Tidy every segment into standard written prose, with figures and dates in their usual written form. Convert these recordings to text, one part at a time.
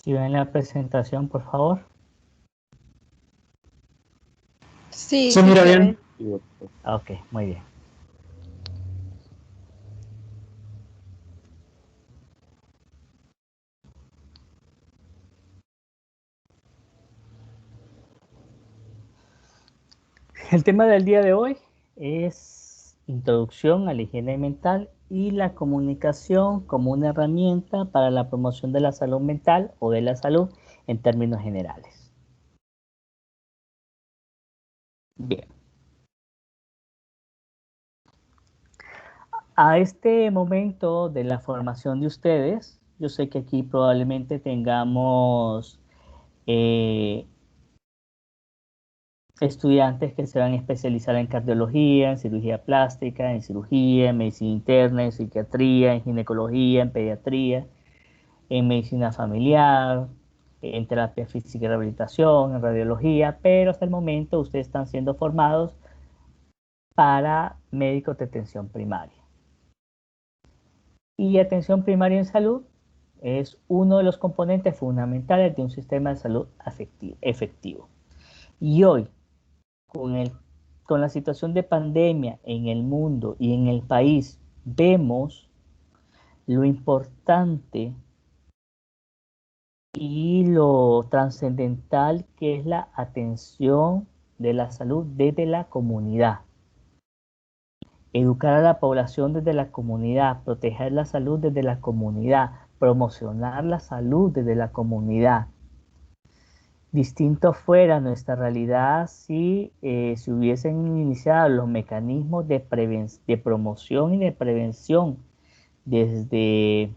Si ven la presentación, por favor. Sí, Se mira bien. Ok, muy bien. El tema del día de hoy es introducción a la higiene mental y la comunicación como una herramienta para la promoción de la salud mental o de la salud en términos generales. Bien. A este momento de la formación de ustedes, yo sé que aquí probablemente tengamos estudiantes que se van a especializar en cardiología, en cirugía plástica, en cirugía, en medicina interna, en psiquiatría, en ginecología, en pediatría, en medicina familiar, en terapia física y rehabilitación, en radiología, pero hasta el momento ustedes están siendo formados para médicos de atención primaria. Y atención primaria en salud es uno de los componentes fundamentales de un sistema de salud efectivo. Y hoy, con la situación de pandemia en el mundo y en el país, vemos lo importante y lo trascendental que es la atención de la salud desde la comunidad. Educar a la población desde la comunidad, proteger la salud desde la comunidad, promocionar la salud desde la comunidad. Distinto fuera nuestra realidad si se hubiesen iniciado los mecanismos de promoción y de prevención desde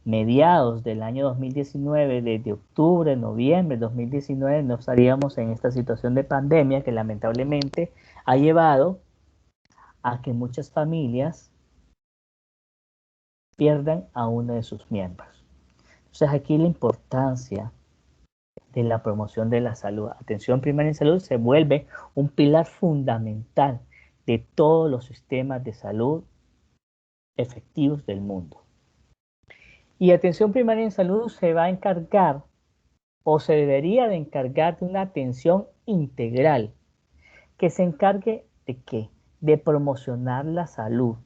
mediados del año 2019, desde octubre, noviembre de 2019, no estaríamos en esta situación de pandemia que lamentablemente ha llevado a que muchas familias pierdan a uno de sus miembros. Entonces aquí la importancia de la promoción de la salud. Atención primaria en salud se vuelve un pilar fundamental de todos los sistemas de salud efectivos del mundo. Y atención primaria en salud se va a encargar o se debería de encargar de una atención integral que se encargue de qué? De promocionar la salud.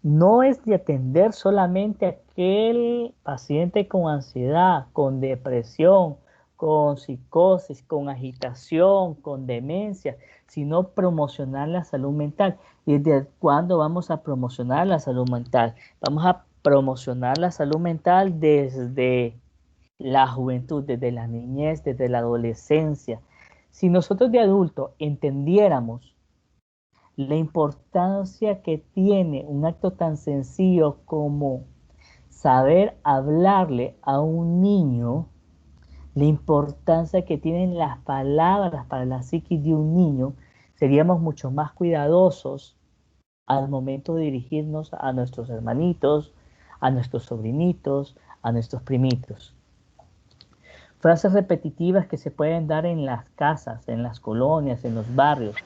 No es de atender solamente a aquel paciente con ansiedad, con depresión, con psicosis, con agitación, con demencia, sino promocionar la salud mental. ¿Y desde cuándo vamos a promocionar la salud mental? Vamos a promocionar la salud mental desde la juventud, desde la niñez, desde la adolescencia. Si nosotros de adultos entendiéramos la importancia que tiene un acto tan sencillo como saber hablarle a un niño, la importancia que tienen las palabras para la psiquis de un niño, seríamos mucho más cuidadosos al momento de dirigirnos a nuestros hermanitos, a nuestros sobrinitos, a nuestros primitos. Frases repetitivas que se pueden dar en las casas, en las colonias, en los barrios,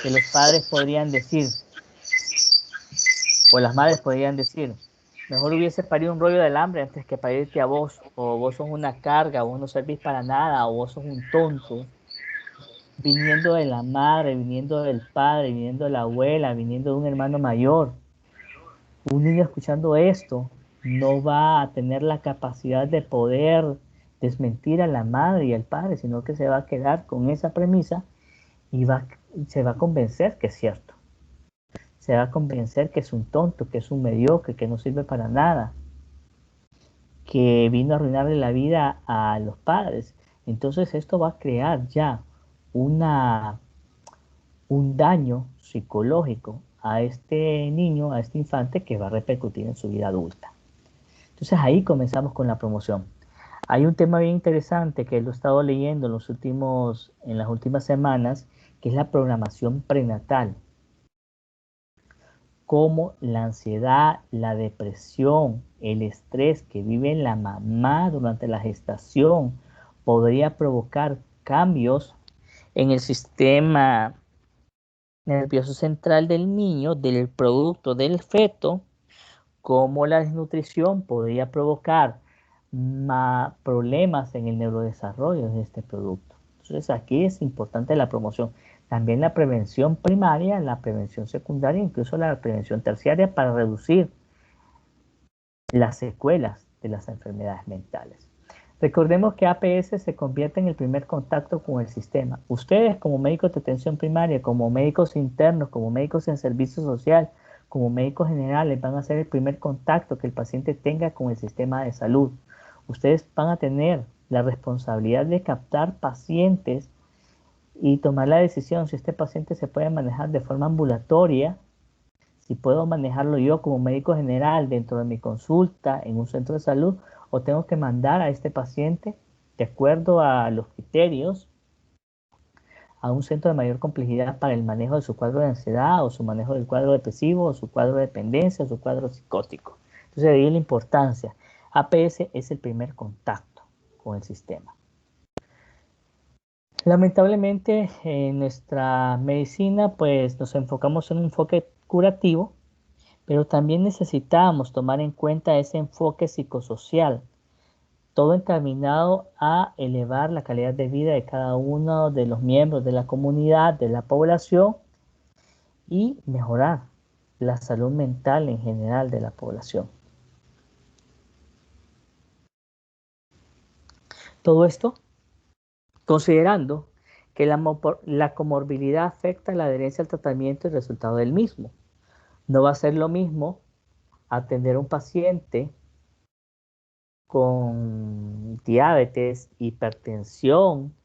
que los padres podrían decir, o las madres podrían decir, mejor hubiese parido un rollo de alambre antes que parirte a vos, o vos sos una carga, o vos no servís para nada, o vos sos un tonto. Viniendo de la madre, viniendo del padre, viniendo de la abuela, viniendo de un hermano mayor. Un niño escuchando esto no va a tener la capacidad de poder desmentir a la madre y al padre, sino que se va a quedar con esa premisa y se va a convencer que es cierto. Se va a convencer que es un tonto, que es un mediocre, que no sirve para nada, que vino a arruinarle la vida a los padres. Entonces esto va a crear ya un daño psicológico a este niño, a este infante, que va a repercutir en su vida adulta. Entonces ahí comenzamos con la promoción. Hay un tema bien interesante que lo he estado leyendo en las últimas semanas, que es la programación prenatal. Cómo la ansiedad, la depresión, el estrés que vive la mamá durante la gestación podría provocar cambios en el sistema nervioso central del niño, del producto del feto, como la desnutrición podría provocar problemas en el neurodesarrollo de este producto. Entonces aquí es importante la promoción. También la prevención primaria, la prevención secundaria, incluso la prevención terciaria para reducir las secuelas de las enfermedades mentales. Recordemos que APS se convierte en el primer contacto con el sistema. Ustedes como médicos de atención primaria, como médicos internos, como médicos en servicio social, como médicos generales, van a ser el primer contacto que el paciente tenga con el sistema de salud. Ustedes van a tener la responsabilidad de captar pacientes y tomar la decisión si este paciente se puede manejar de forma ambulatoria, si puedo manejarlo yo como médico general dentro de mi consulta en un centro de salud, o tengo que mandar a este paciente, de acuerdo a los criterios, a un centro de mayor complejidad para el manejo de su cuadro de ansiedad, o su manejo del cuadro depresivo, o su cuadro de dependencia, o su cuadro psicótico. Entonces, de ahí la importancia. APS es el primer contacto con el sistema. Lamentablemente, en nuestra medicina, pues nos enfocamos en un enfoque curativo, pero también necesitamos tomar en cuenta ese enfoque psicosocial, todo encaminado a elevar la calidad de vida de cada uno de los miembros de la comunidad, de la población, y mejorar la salud mental en general de la población. Todo esto considerando que la comorbilidad afecta la adherencia al tratamiento y el resultado del mismo. No va a ser lo mismo atender a un paciente con diabetes, hipertensión.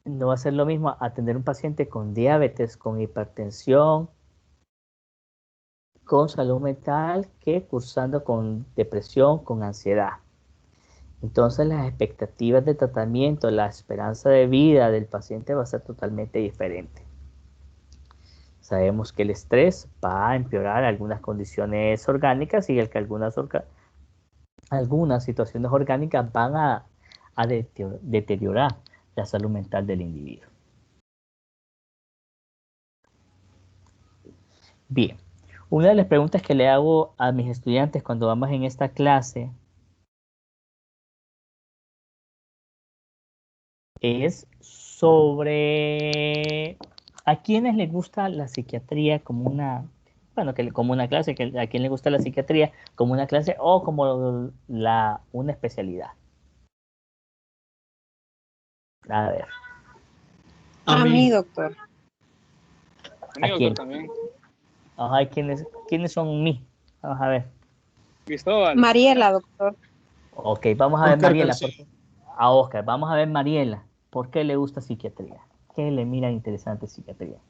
No va a ser lo mismo atender a un paciente con diabetes, con hipertensión, con salud mental, que cursando con depresión, con ansiedad. Entonces las expectativas de tratamiento, la esperanza de vida del paciente va a ser totalmente diferente. Sabemos que el estrés va a empeorar algunas condiciones orgánicas y el que algunas situaciones orgánicas van a deteriorar la salud mental del individuo. Bien, una de las preguntas que le hago a mis estudiantes cuando vamos en esta clase es sobre a quienes les gusta la psiquiatría como una, bueno, como una clase, que a quién le gusta la psiquiatría como una clase o como una especialidad. A ver. A mí, doctor. ¿A quién? También. Ajá, ¿quiénes son mí? Vamos a ver. Cristóbal. Mariela, doctor. Ok, vamos a ver Mariela. A Oscar, vamos a ver Mariela. ¿Por qué le gusta psiquiatría? ¿Qué le mira interesante psiquiatría?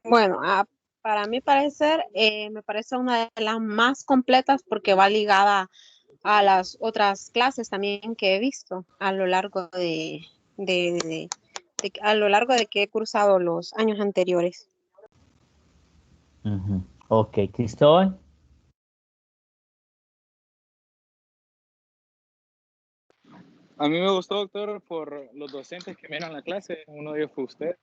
Bueno, para mi parecer, me parece una de las más completas porque va ligada a las otras clases también que he visto a lo largo a lo largo de que he cursado los años anteriores. Ok, Cristóbal. A mí me gustó, doctor, por los docentes que me dieron la clase. Uno de ellos fue usted.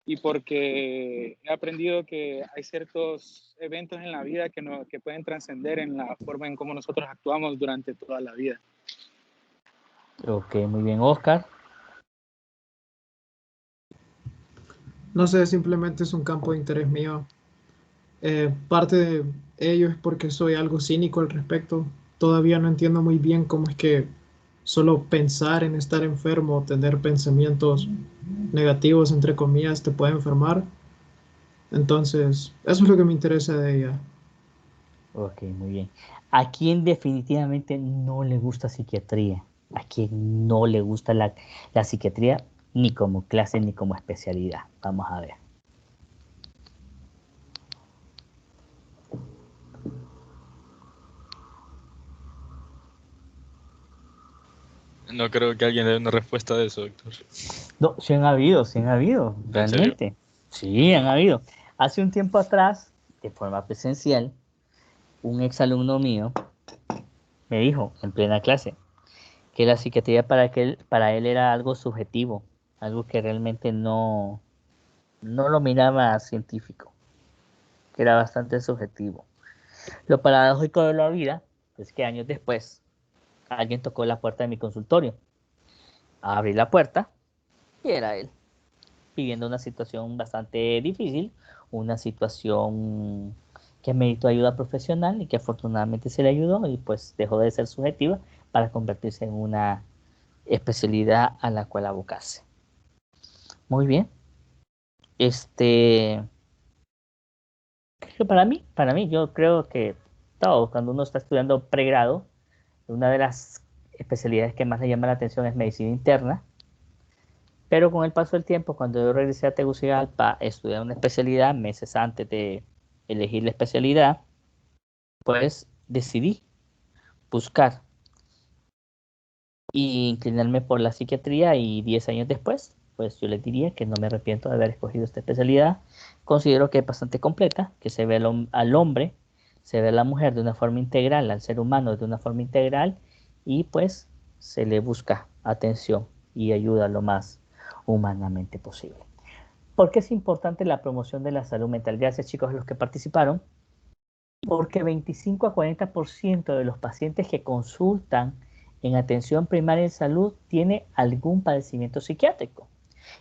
Y porque he aprendido que hay ciertos eventos en la vida que pueden trascender en la forma en cómo nosotros actuamos durante toda la vida. Ok, muy bien, Oscar. No sé, simplemente es un campo de interés mío. Parte de ello es porque soy algo cínico al respecto. Todavía no entiendo muy bien cómo es que solo pensar en estar enfermo o tener pensamientos negativos, entre comillas, te puede enfermar. Entonces, eso es lo que me interesa de ella. Ok, muy bien. ¿A quién definitivamente no le gusta psiquiatría? ¿A quién no le gusta la psiquiatría ni como clase ni como especialidad? Vamos a ver. No creo que alguien dé una respuesta a eso, doctor. No, sí han habido, realmente. Sí, han habido. Hace un tiempo atrás, de forma presencial, un exalumno mío me dijo en plena clase que la psiquiatría para él era algo subjetivo, algo que realmente no lo miraba científico, que era bastante subjetivo. Lo paradójico de la vida Es que años después, alguien tocó la puerta de mi consultorio. Abrí la puerta y era él, viviendo una situación bastante difícil, una situación que meditó ayuda profesional y que afortunadamente se le ayudó y pues dejó de ser subjetiva para convertirse en una especialidad a la cual abocarse. Muy bien. Para mí, yo creo que todo, cuando uno está estudiando pregrado, una de las especialidades que más le llama la atención es medicina interna, pero con el paso del tiempo, cuando yo regresé a Tegucigalpa, estudié una especialidad meses antes de elegir la especialidad, pues decidí buscar y inclinarme por la psiquiatría y 10 años después, pues yo les diría que no me arrepiento de haber escogido esta especialidad. Considero que es bastante completa, que se ve al hombre, se ve a la mujer de una forma integral, al ser humano de una forma integral y pues se le busca atención y ayuda lo más humanamente posible. ¿Por qué es importante la promoción de la salud mental? Gracias chicos a los que participaron. Porque 25 a 40% de los pacientes que consultan en atención primaria en salud tiene algún padecimiento psiquiátrico.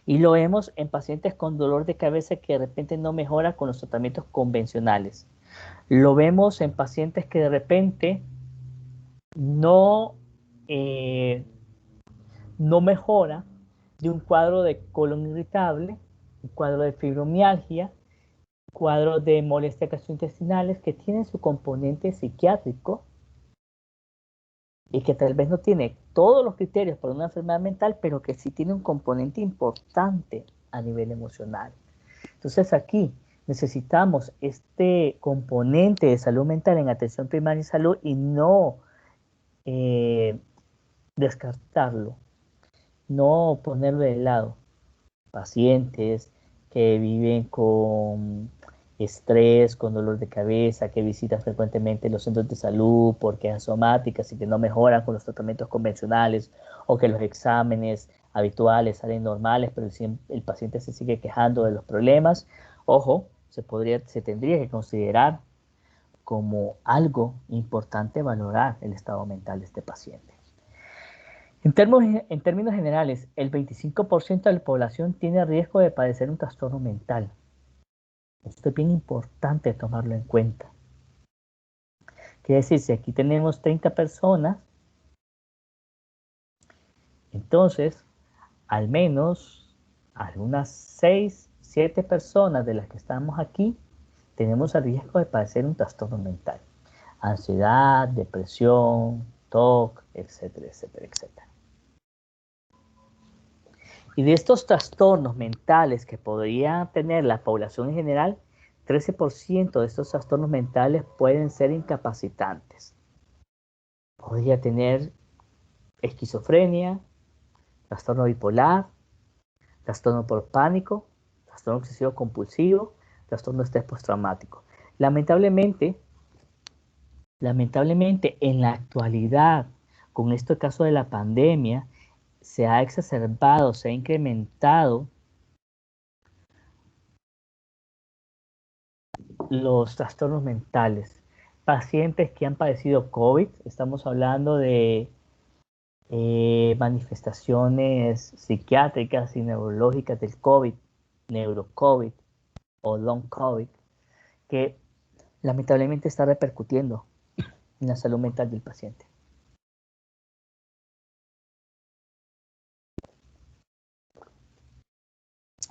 Y lo vemos en pacientes con dolor de cabeza que de repente no mejora con los tratamientos convencionales. Lo vemos en pacientes que de repente no, no mejora de un cuadro de colon irritable, un cuadro de fibromialgia, cuadros de molestias gastrointestinales que tienen su componente psiquiátrico y que tal vez no tiene todos los criterios para una enfermedad mental, pero que sí tiene un componente importante a nivel emocional. Entonces aquí necesitamos este componente de salud mental en atención primaria y salud y no descartarlo, no ponerlo de lado. Pacientes que viven con estrés, con dolor de cabeza, que visitan frecuentemente los centros de salud por quejas somáticas y que no mejoran con los tratamientos convencionales o que los exámenes habituales salen normales, pero el paciente se sigue quejando de los problemas. Ojo, se tendría que considerar como algo importante valorar el estado mental de este paciente. En términos generales, el 25% de la población tiene riesgo de padecer un trastorno mental. Esto es bien importante tomarlo en cuenta. Quiere decir, si aquí tenemos 30 personas, entonces al menos algunas 6, 7 personas de las que estamos aquí tenemos el riesgo de padecer un trastorno mental. Ansiedad, depresión, TOC, etcétera, etcétera, etcétera. Y de estos trastornos mentales que podría tener la población en general, 13% de estos trastornos mentales pueden ser incapacitantes. Podría tener esquizofrenia, trastorno bipolar, trastorno por pánico, trastorno obsesivo compulsivo, trastorno de estrés postraumático. Lamentablemente, en la actualidad, con este caso de la pandemia, se ha exacerbado, se ha incrementado los trastornos mentales. Pacientes que han padecido COVID, estamos hablando de manifestaciones psiquiátricas y neurológicas del COVID, neurocovid o long COVID, que lamentablemente está repercutiendo en la salud mental del paciente.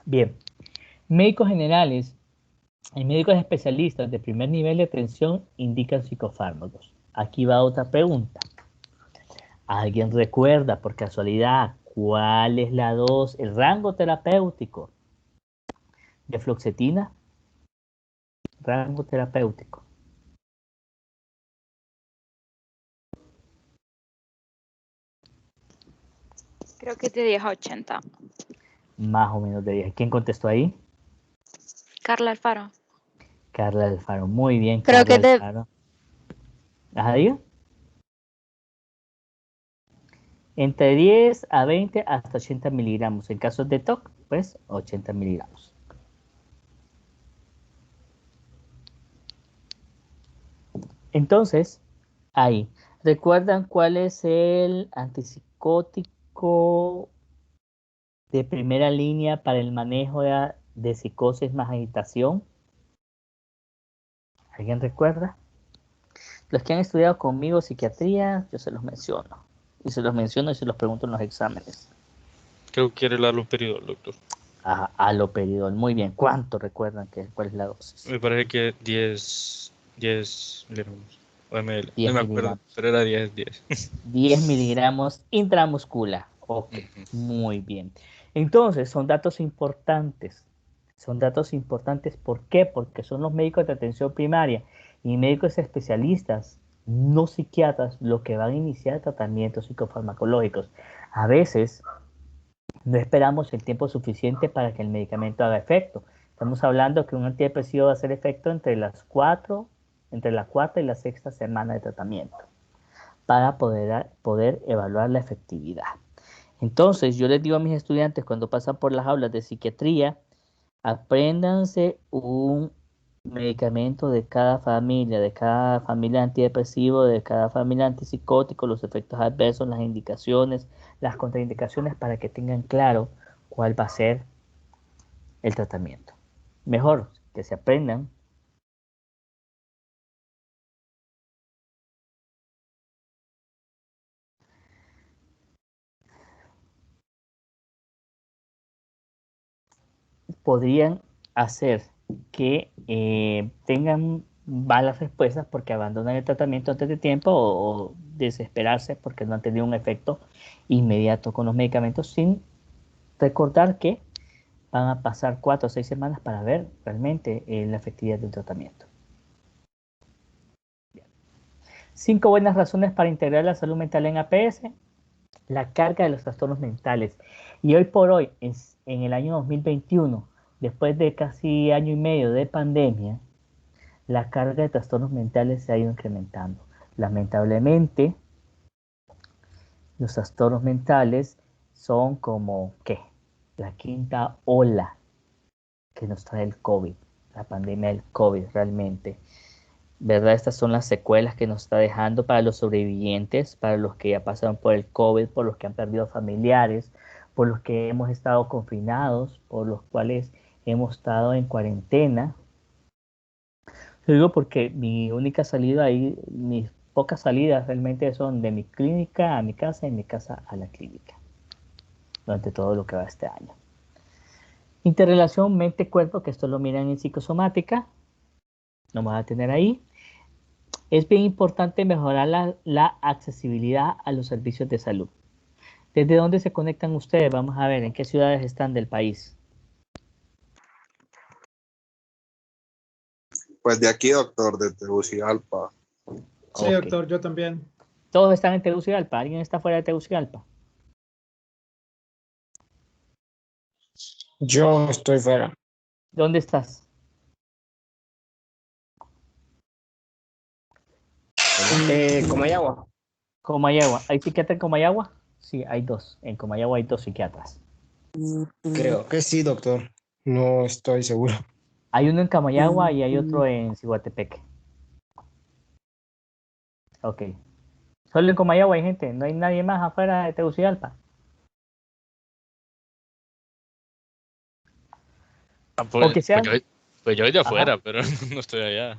Bien, médicos generales y médicos especialistas de primer nivel de atención indican psicofármacos. Aquí va otra pregunta. ¿Alguien recuerda por casualidad cuál es el rango terapéutico de fluoxetina? Rango terapéutico. Creo que de 10 a 80. Más o menos de 10. ¿Quién contestó ahí? Carla Alfaro. Carla Alfaro. Muy bien, Creo Carla que Alfaro. Ajá, diga. Entre 10 a 20 hasta 80 miligramos. En casos de TOC, pues 80 miligramos. Entonces, Ahí. ¿Recuerdan cuál es el antipsicótico de primera línea para el manejo de psicosis más agitación? ¿Alguien recuerda? Los que han estudiado conmigo psiquiatría, yo se los menciono. Y se los menciono y se los pregunto en los exámenes. Creo que era el haloperidol, doctor. Haloperidol, muy bien. ¿Cuánto recuerdan cuál es la dosis? Me parece que 10 miligramos o ml. 10 No me acuerdo, miligramos. pero era 10. 10 miligramos intramuscular. Ok, muy bien. Entonces, son datos importantes. Son datos importantes, ¿por qué? Porque son los médicos de atención primaria y médicos especialistas, no psiquiatras, los que van a iniciar tratamientos psicofarmacológicos. A veces no esperamos el tiempo suficiente para que el medicamento haga efecto. Estamos hablando que un antidepresivo va a hacer efecto entre la cuarta y la sexta semana de tratamiento para poder evaluar la efectividad. Entonces, yo les digo a mis estudiantes cuando pasan por las aulas de psiquiatría, apréndanse un medicamento de cada familia antidepresivo, de cada familia antipsicótico, los efectos adversos, las indicaciones, las contraindicaciones, para que tengan claro cuál va a ser el tratamiento. Mejor que se aprendan. Podrían hacer que tengan malas respuestas porque abandonan el tratamiento antes de tiempo o desesperarse porque no han tenido un efecto inmediato con los medicamentos, sin recordar que van a pasar 4 o 6 semanas para ver realmente la efectividad del tratamiento. 5 buenas razones para integrar la salud mental en APS. La carga de los trastornos mentales. Y hoy por hoy, en el año 2021, después de casi año y medio de pandemia, la carga de trastornos mentales se ha ido incrementando. Lamentablemente, los trastornos mentales son como, ¿qué? La quinta ola que nos trae el COVID, la pandemia del COVID realmente. ¿Verdad? Estas son las secuelas que nos está dejando para los sobrevivientes, para los que ya pasaron por el COVID, por los que han perdido familiares, por los que hemos estado confinados, por los cuales hemos estado en cuarentena. Lo digo porque mi única salida ahí, mis pocas salidas realmente son de mi clínica a mi casa y mi casa a la clínica, durante todo lo que va este año. Interrelación mente-cuerpo, que esto lo miran en psicosomática, lo vamos a tener ahí. Es bien importante mejorar la accesibilidad a los servicios de salud. ¿Desde dónde se conectan ustedes? Vamos a ver en qué ciudades están del país. Pues de aquí, doctor, de Tegucigalpa. Sí, Ok. doctor, yo también. Todos están en Tegucigalpa. ¿Alguien está fuera de Tegucigalpa? Yo estoy fuera. ¿Dónde estás? Comayagua. Comayagua. ¿Hay psiquiatra en Comayagua? Sí, hay 2. En Comayagua hay 2 psiquiatras. Creo que sí, doctor. No estoy seguro. Hay uno en Comayagua y hay otro en Ciguatepeque. Ok. Solo en Comayagua hay gente. No hay nadie más afuera de Tegucigalpa. Pues, O que sean... pues yo de Ajá. afuera, pero no estoy allá.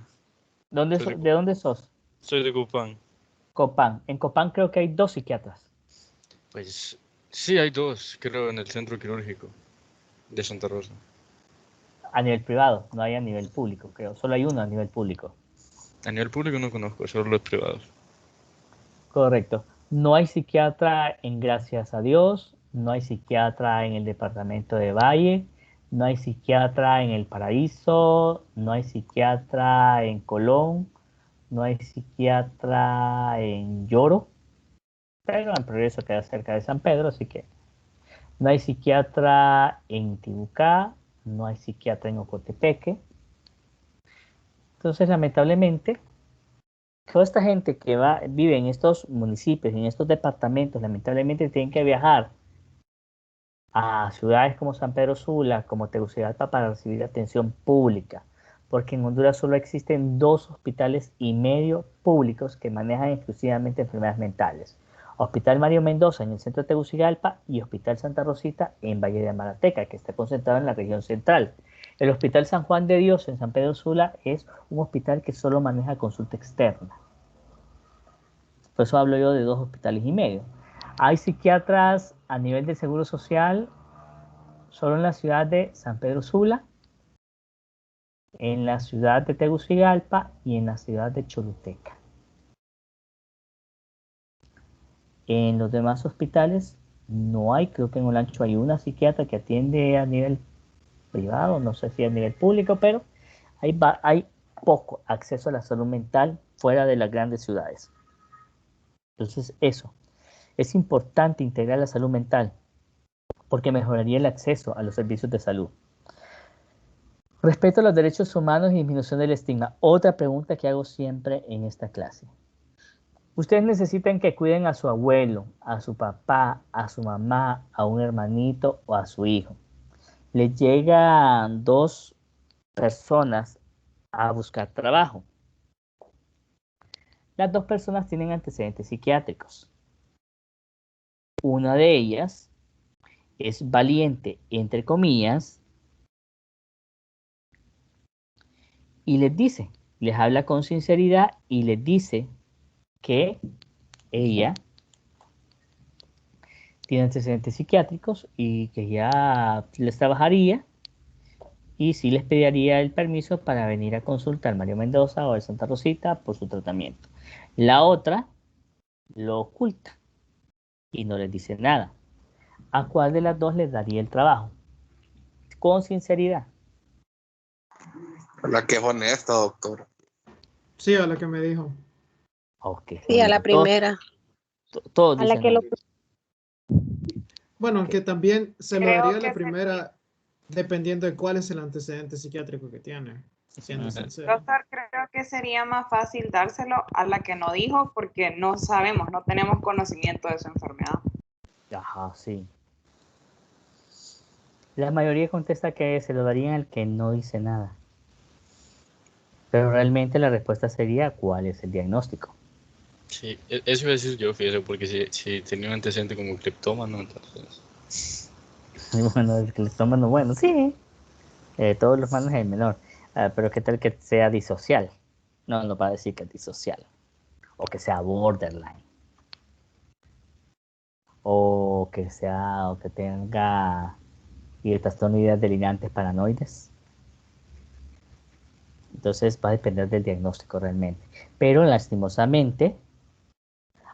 ¿De dónde sos? Soy de Cupán. Copán. En Copán creo que hay 2 psiquiatras. Pues sí, hay 2, creo, en el centro quirúrgico de Santa Rosa. A nivel privado, no hay a nivel público, creo. Solo hay uno a nivel público. A nivel público no conozco, solo los privados. Correcto. No hay psiquiatra en Gracias a Dios, no hay psiquiatra en el departamento de Valle, no hay psiquiatra en El Paraíso, no hay psiquiatra en Colón, no hay psiquiatra en Lloro, pero en Progreso queda cerca de San Pedro, así que no hay psiquiatra en Tibucá, no hay psiquiatra en Ocotepeque. Entonces, lamentablemente, toda esta gente que vive en estos municipios, en estos departamentos, lamentablemente tienen que viajar a ciudades como San Pedro Sula, como Tegucigalpa, para recibir atención pública, porque en Honduras solo existen 2,5 hospitales públicos que manejan exclusivamente enfermedades mentales. Hospital Mario Mendoza en el centro de Tegucigalpa y Hospital Santa Rosita en Valle de Amarateca, que está concentrado en la región central. El Hospital San Juan de Dios en San Pedro Sula es un hospital que solo maneja consulta externa. Por eso hablo yo de 2,5 hospitales. Hay psiquiatras a nivel de seguro social solo en la ciudad de San Pedro Sula, en la ciudad de Tegucigalpa y en la ciudad de Choluteca. En los demás hospitales no hay, creo que en Olancho hay una psiquiatra que atiende a nivel privado, no sé si a nivel público, pero hay poco acceso a la salud mental fuera de las grandes ciudades. Entonces eso, es importante integrar la salud mental porque mejoraría el acceso a los servicios de salud. Respeto a los derechos humanos y disminución del estigma. Otra pregunta que hago siempre en esta clase. Ustedes necesitan que cuiden a su abuelo, a su papá, a su mamá, a un hermanito o a su hijo. Les llegan 2 personas a buscar trabajo. Las 2 personas tienen antecedentes psiquiátricos. Una de ellas es valiente, entre comillas, y les habla con sinceridad y les dice que ella tiene antecedentes psiquiátricos y que ya les trabajaría y sí les pediría el permiso para venir a consultar al Mario Mendoza o al Santa Rosita por su tratamiento. La otra lo oculta y no les dice nada. ¿A cuál de las 2 les daría el trabajo? Con sinceridad. La que es honesta, doctor. Sí, a la que me dijo. Ok. Sí, a la primera. Todos A la dicen que no. Bueno, aunque también se lo Creo daría a que la primera, dependiendo de cuál es el antecedente psiquiátrico que tiene, siendo sincero. Doctor, creo que sería más fácil dárselo a la que no dijo porque no sabemos, no tenemos conocimiento de su enfermedad. Ajá, sí. La mayoría contesta que se lo darían al que no dice nada. Pero realmente la respuesta sería ¿cuál es el diagnóstico? Sí, eso iba a decir yo, fíjese, porque si tenía un antecedente como cleptómano, entonces... Bueno, el cleptómano, bueno, sí. Todos los malos es el menor. Pero ¿qué tal que sea disocial? No va a decir que es disocial. O que sea borderline. O que tenga trastorno de ideas delirantes paranoides. Entonces va a depender del diagnóstico realmente. Pero lastimosamente,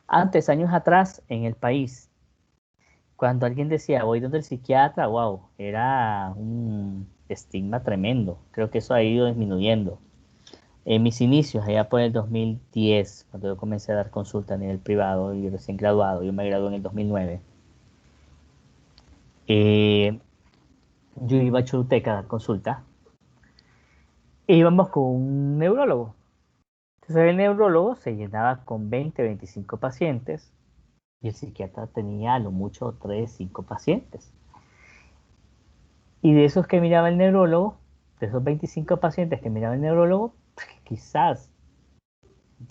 antes, años atrás, en el país, cuando alguien decía voy donde el psiquiatra, wow, era un estigma tremendo. Creo que eso ha ido disminuyendo. En mis inicios, allá por el 2010, cuando yo comencé a dar consulta a nivel privado y recién graduado, yo me gradué en el 2009, yo iba a Choluteca a dar consulta e íbamos con un neurólogo. Entonces el neurólogo se llenaba con 20, 25 pacientes y el psiquiatra tenía a lo mucho 3, 5 pacientes. Y de esos que miraba el neurólogo, de esos 25 pacientes que miraba el neurólogo, quizás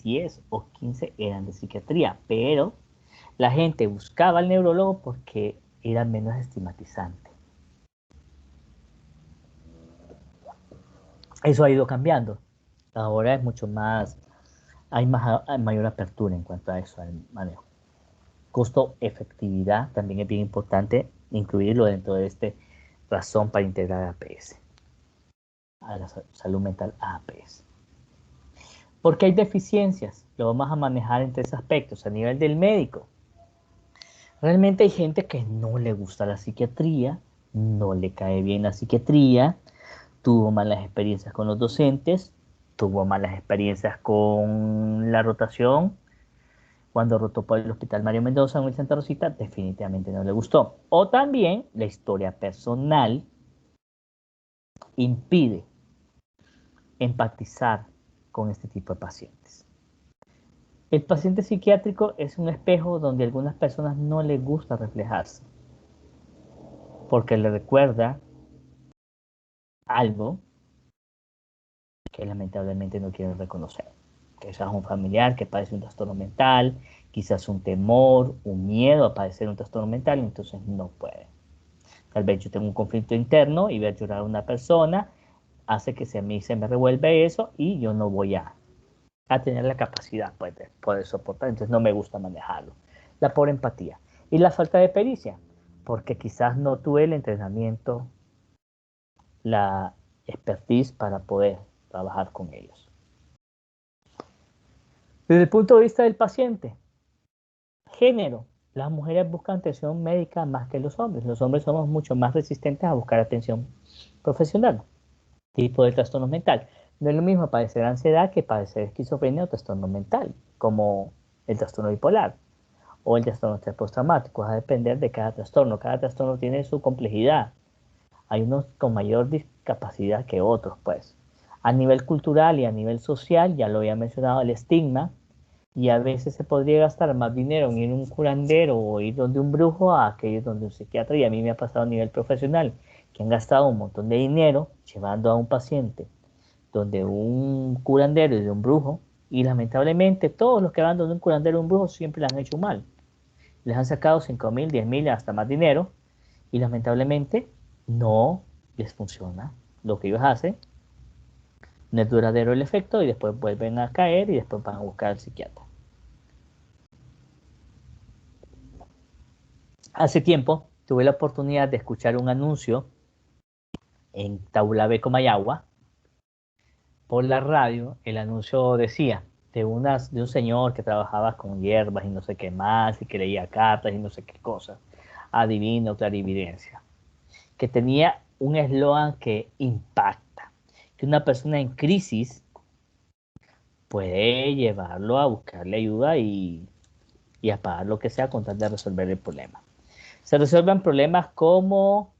10 o 15 eran de psiquiatría, pero la gente buscaba al neurólogo porque era menos estigmatizante. Eso ha ido cambiando. Ahora es mucho más, hay mayor apertura en cuanto a eso, al manejo. Costo-efectividad también es bien importante incluirlo dentro de esta razón para integrar APS, a la salud mental a APS. Porque hay deficiencias, lo vamos a manejar en 3 aspectos. A nivel del médico, realmente hay gente que no le gusta la psiquiatría, no le cae bien la psiquiatría, tuvo malas experiencias con los docentes, tuvo malas experiencias con la rotación. Cuando rotó por el Hospital Mario Mendoza en el Santa Rosita, definitivamente no le gustó. O también la historia personal impide empatizar con este tipo de pacientes. El paciente psiquiátrico es un espejo donde a algunas personas no les gusta reflejarse, porque le recuerda algo que lamentablemente no quieren reconocer. Quizás un familiar que padece un trastorno mental, quizás un temor, un miedo a padecer un trastorno mental, entonces no puede. Tal vez yo tengo un conflicto interno y ver llorar a una persona, hace que a mí se me revuelve eso y yo no voy a tener la capacidad pues, de poder soportar, entonces no me gusta manejarlo. La pobre empatía. Y la falta de pericia, porque quizás no tuve el entrenamiento, la expertise para poder trabajar con ellos. Desde el punto de vista del paciente, género, las mujeres buscan atención médica más que los hombres. Los hombres somos mucho más resistentes a buscar atención profesional. Tipo de trastorno mental. No es lo mismo padecer ansiedad que padecer esquizofrenia o trastorno mental, como el trastorno bipolar o el trastorno estrés postraumático. Va a depender de cada trastorno. Cada trastorno tiene su complejidad. Hay unos con mayor discapacidad que otros, pues. A nivel cultural y a nivel social, ya lo había mencionado, el estigma, y a veces se podría gastar más dinero en ir a un curandero o ir donde un brujo a que ir donde un psiquiatra, y a mí me ha pasado a nivel profesional, que han gastado un montón de dinero llevando a un paciente donde un curandero y de un brujo, y lamentablemente todos los que van donde un curandero y un brujo siempre les han hecho mal. Les han sacado 5.000, 10.000, hasta más dinero, y lamentablemente no les funciona lo que ellos hacen, no es duradero el efecto y después vuelven a caer y después van a buscar al psiquiatra. Hace tiempo tuve la oportunidad de escuchar un anuncio en Taulabe, Comayagua, por la radio. El anuncio decía de un señor que trabajaba con hierbas y no sé qué más, y que leía cartas y no sé qué cosas, adivino, clarividencia, que tenía un eslogan que impacta, que una persona en crisis puede llevarlo a buscarle ayuda y a pagar lo que sea con tal de resolver el problema. Se resuelven problemas como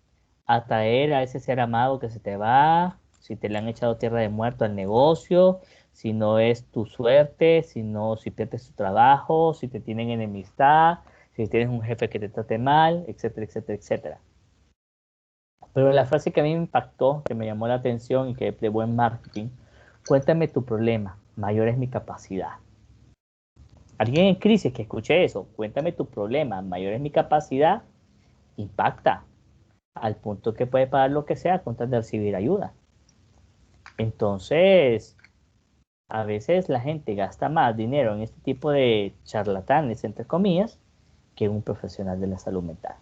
atraer a ese ser amado que se te va, si te le han echado tierra de muerto al negocio, si no es tu suerte, si pierdes tu trabajo, si te tienen enemistad, si tienes un jefe que te trate mal, etcétera, etcétera, etcétera. Pero la frase que a mí me impactó, que me llamó la atención y que es de buen marketing: cuéntame tu problema, mayor es mi capacidad. Alguien en crisis que escuche eso, cuéntame tu problema, mayor es mi capacidad, impacta al punto que puede pagar lo que sea con tal de recibir ayuda. Entonces, a veces la gente gasta más dinero en este tipo de charlatanes, entre comillas, que un profesional de la salud mental.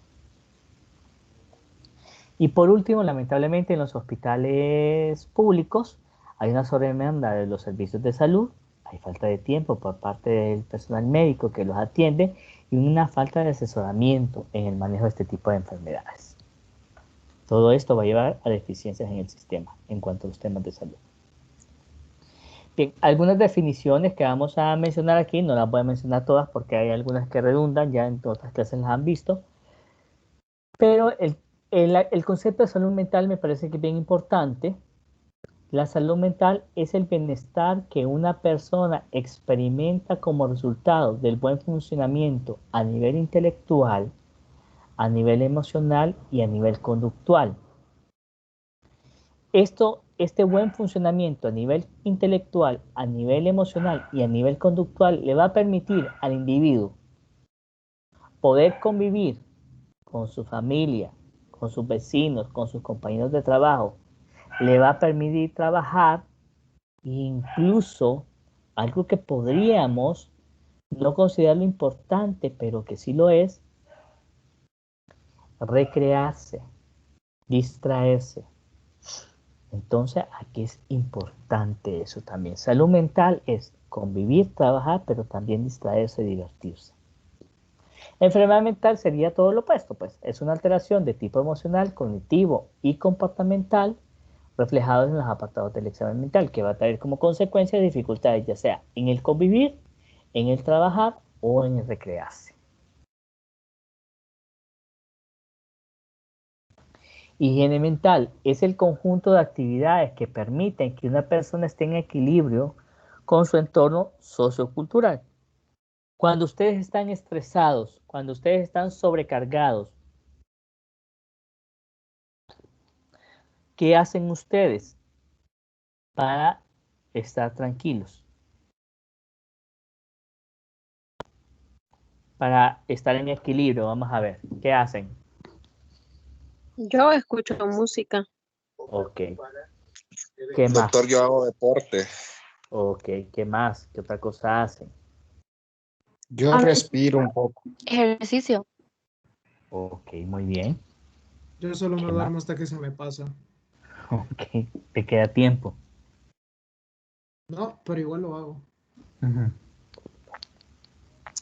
Y por último, lamentablemente en los hospitales públicos hay una sobredemanda de los servicios de salud, hay falta de tiempo por parte del personal médico que los atiende y una falta de asesoramiento en el manejo de este tipo de enfermedades. Todo esto va a llevar a deficiencias en el sistema en cuanto a los temas de salud. Bien, algunas definiciones que vamos a mencionar aquí, no las voy a mencionar todas porque hay algunas que redundan, ya en otras clases las han visto, pero el concepto de salud mental me parece que es bien importante. La salud mental es el bienestar que una persona experimenta como resultado del buen funcionamiento a nivel intelectual, a nivel emocional y a nivel conductual. Este buen funcionamiento a nivel intelectual, a nivel emocional y a nivel conductual le va a permitir al individuo poder convivir con su familia, con sus vecinos, con sus compañeros de trabajo, le va a permitir trabajar, incluso algo que podríamos no considerarlo importante, pero que sí lo es, recrearse, distraerse. Entonces aquí es importante eso también. Salud mental es convivir, trabajar, pero también distraerse y divertirse. Enfermedad mental sería todo lo opuesto, pues es una alteración de tipo emocional, cognitivo y comportamental reflejados en los apartados del examen mental, que va a traer como consecuencia dificultades ya sea en el convivir, en el trabajar o en el recrearse. Higiene mental es el conjunto de actividades que permiten que una persona esté en equilibrio con su entorno sociocultural. Cuando ustedes están estresados, cuando ustedes están sobrecargados, ¿qué hacen ustedes para estar tranquilos, para estar en equilibrio? Vamos a ver, ¿qué hacen? Yo escucho música. Ok. ¿Qué más? Doctor, yo hago deporte. Ok, ¿qué más? ¿Qué otra cosa hacen? Yo respiro un poco. Ejercicio. Ok, muy bien. Yo solo me ¿Qué duermo más? hasta que se me pasa. Ok, te queda tiempo. No, pero igual lo hago. Ujú.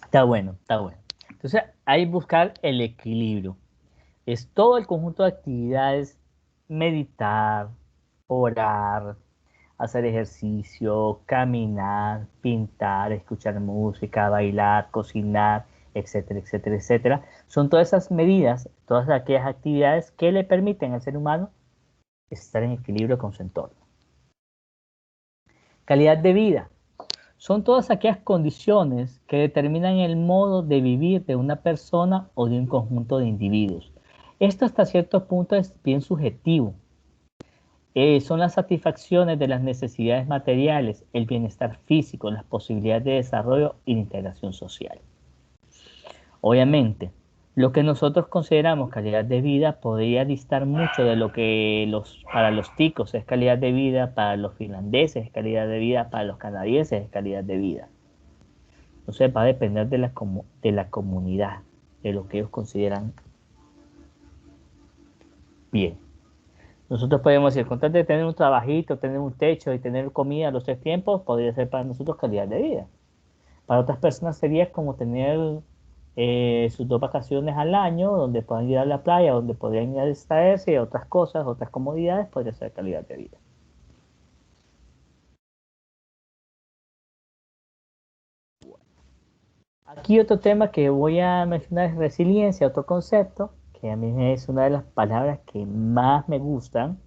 Está bueno, está bueno. Entonces, hay que buscar el equilibrio. Es todo el conjunto de actividades: meditar, orar, hacer ejercicio, caminar, pintar, escuchar música, bailar, cocinar, etcétera, etcétera, etcétera. Son todas esas medidas, todas aquellas actividades que le permiten al ser humano estar en equilibrio con su entorno. Calidad de vida. Son todas aquellas condiciones que determinan el modo de vivir de una persona o de un conjunto de individuos. Esto hasta cierto punto es bien subjetivo. Son las satisfacciones de las necesidades materiales, el bienestar físico, las posibilidades de desarrollo y de integración social. Obviamente, lo que nosotros consideramos calidad de vida podría distar mucho de lo que para los ticos es calidad de vida, para los finlandeses es calidad de vida, para los canadienses es calidad de vida. Entonces va a depender de la comunidad, de lo que ellos consideran bien. Nosotros podemos decir, con tal de tener un trabajito, tener un techo y tener comida a los 3 tiempos, podría ser para nosotros calidad de vida. Para otras personas sería como tener sus 2 vacaciones al año, donde puedan ir a la playa, donde podrían ir a distraerse, y otras cosas, otras comodidades, podría ser calidad de vida. Aquí otro tema que voy a mencionar es resiliencia, otro concepto, que a mí es una de las palabras que más me gustan.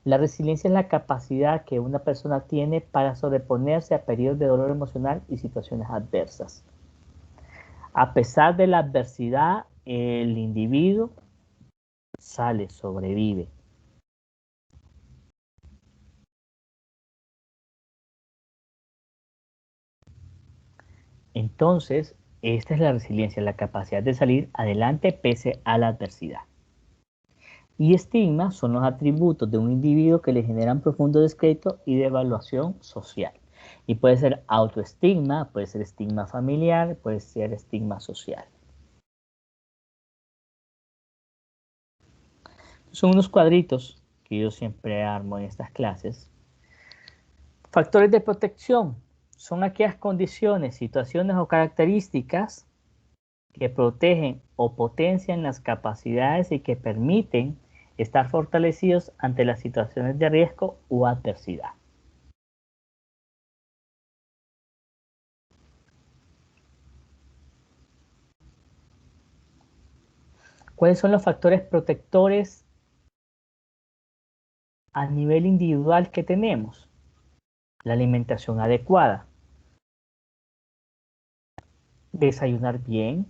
La resiliencia es la capacidad que una persona tiene para sobreponerse a periodos de dolor emocional y situaciones adversas. A pesar de la adversidad, el individuo sale, sobrevive. Entonces, esta es la resiliencia, la capacidad de salir adelante pese a la adversidad. Y estigma son los atributos de un individuo que le generan profundo descrédito y devaluación social. Y puede ser autoestigma, puede ser estigma familiar, puede ser estigma social. Son unos cuadritos que yo siempre armo en estas clases. Factores de protección son aquellas condiciones, situaciones o características que protegen o potencian las capacidades y que permiten estar fortalecidos ante las situaciones de riesgo o adversidad. ¿Cuáles son los factores protectores a nivel individual que tenemos? La alimentación adecuada, desayunar bien,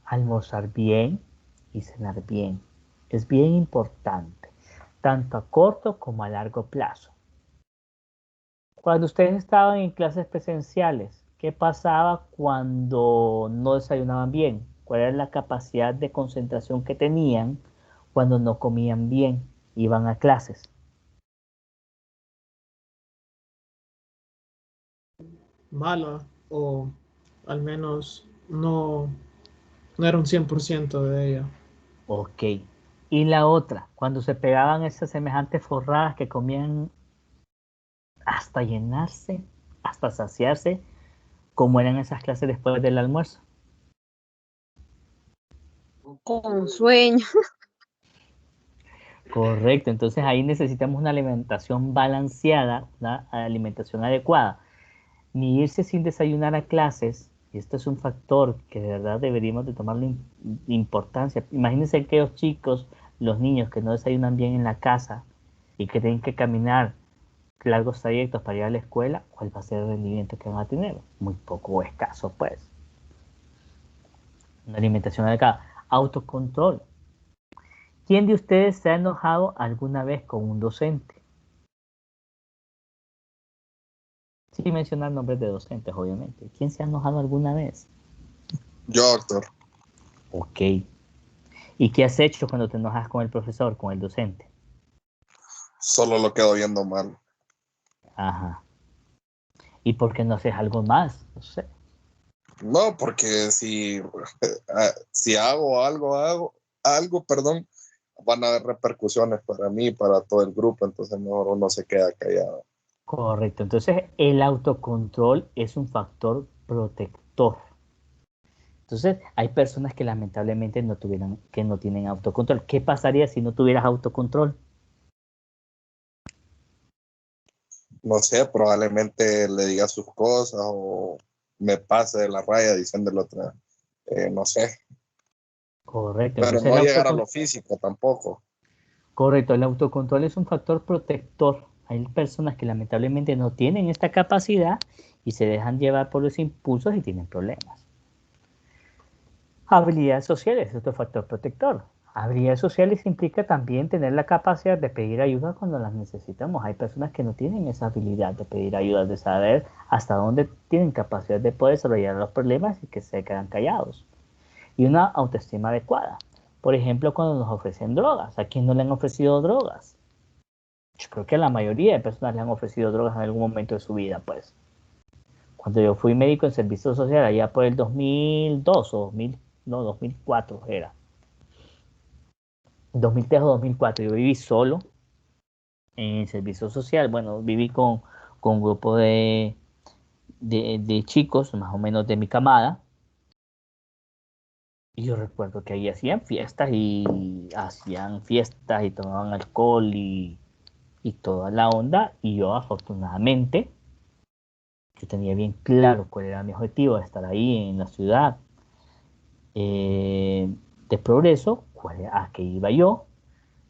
almorzar bien y cenar bien. Es bien importante, tanto a corto como a largo plazo. Cuando ustedes estaban en clases presenciales, ¿qué pasaba cuando no desayunaban bien? ¿Cuál era la capacidad de concentración que tenían cuando no comían bien? Iban a clases. Mala, o al menos no era un 100% de ella. Ok. Y la otra, cuando se pegaban esas semejantes forradas que comían hasta llenarse, hasta saciarse, como eran esas clases después del almuerzo. Con sueño. Correcto, entonces ahí necesitamos una alimentación balanceada, una alimentación adecuada. Ni irse sin desayunar a clases, y esto es un factor que de verdad deberíamos de tomarle importancia. Imagínense aquellos chicos, los niños que no desayunan bien en la casa y que tienen que caminar largos trayectos para ir a la escuela, ¿cuál va a ser el rendimiento que van a tener? Muy poco o escaso, pues. Una alimentación adecuada. Autocontrol. ¿Quién de ustedes se ha enojado alguna vez con un docente? Sin mencionar nombres de docentes, obviamente. ¿Quién se ha enojado alguna vez? Yo, doctor. Ok. ¿Y qué has hecho cuando te enojas con el profesor, con el docente? Solo lo quedo viendo mal. Ajá. ¿Y por qué no haces algo más? No sé. No, porque si hago algo, perdón, van a haber repercusiones para mí, para todo el grupo, entonces mejor uno se queda callado. Correcto. Entonces, el autocontrol es un factor protector. Entonces, hay personas que lamentablemente no tienen autocontrol. ¿Qué pasaría si no tuvieras autocontrol? No sé, probablemente le diga sus cosas o me pase de la raya diciéndole otra, no sé. Correcto. Pero Entonces, no llegar a lo físico tampoco. correcto, el autocontrol es un factor protector. Hay personas que lamentablemente no tienen esta capacidad y se dejan llevar por los impulsos y tienen problemas. Habilidades sociales es otro factor protector. Habilidades sociales implica también tener la capacidad de pedir ayuda cuando las necesitamos. Hay personas que no tienen esa habilidad de pedir ayuda, de saber hasta dónde tienen capacidad de poder desarrollar los problemas y que se quedan callados. Y una autoestima adecuada. Por ejemplo, cuando nos ofrecen drogas. ¿A quién no le han ofrecido drogas? Yo creo que a la mayoría de personas le han ofrecido drogas en algún momento de su vida, pues. Cuando yo fui médico en servicio social, allá por el 2002 o 2004 era. 2003 o 2004, yo viví solo en servicio social. Bueno, viví con un grupo de chicos, más o menos de mi camada. Y yo recuerdo que ahí hacían fiestas y tomaban alcohol y toda la onda. Y yo afortunadamente, yo tenía bien claro cuál era mi objetivo de estar ahí en la ciudad de Progreso, a qué iba yo,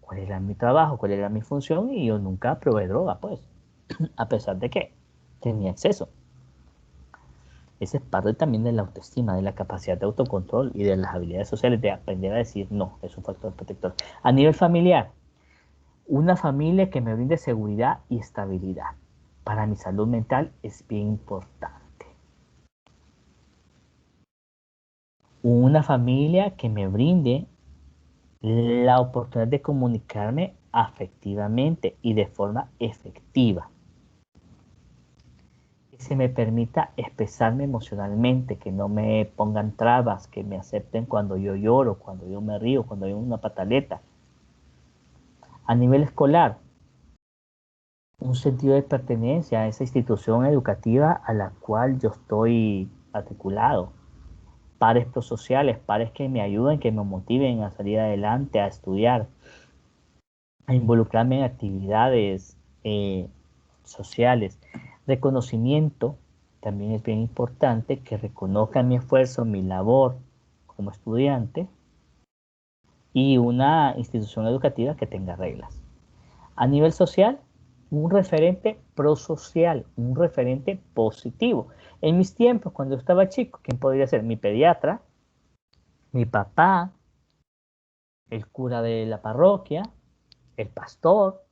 cuál era mi trabajo, cuál era mi función, y yo nunca probé droga, pues, a pesar de que tenía acceso. Ese es parte también de la autoestima, de la capacidad de autocontrol y de las habilidades sociales, de aprender a decir no, es un factor protector. A nivel familiar, una familia que me brinde seguridad y estabilidad para mi salud mental es bien importante. Una familia que me brinde la oportunidad de comunicarme afectivamente y de forma efectiva. Que se me permita expresarme emocionalmente, que no me pongan trabas, que me acepten cuando yo lloro, cuando yo me río, cuando hay una pataleta. A nivel escolar, un sentido de pertenencia a esa institución educativa a la cual yo estoy articulado. Pares prosociales, pares que me ayuden, que me motiven a salir adelante, a estudiar, a involucrarme en actividades sociales. Reconocimiento también es bien importante, que reconozcan mi esfuerzo, mi labor como estudiante, y una institución educativa que tenga reglas. A nivel social, un referente prosocial, un referente positivo. En mis tiempos, cuando yo estaba chico, ¿quién podría ser? Mi pediatra, mi papá, el cura de la parroquia, el pastor,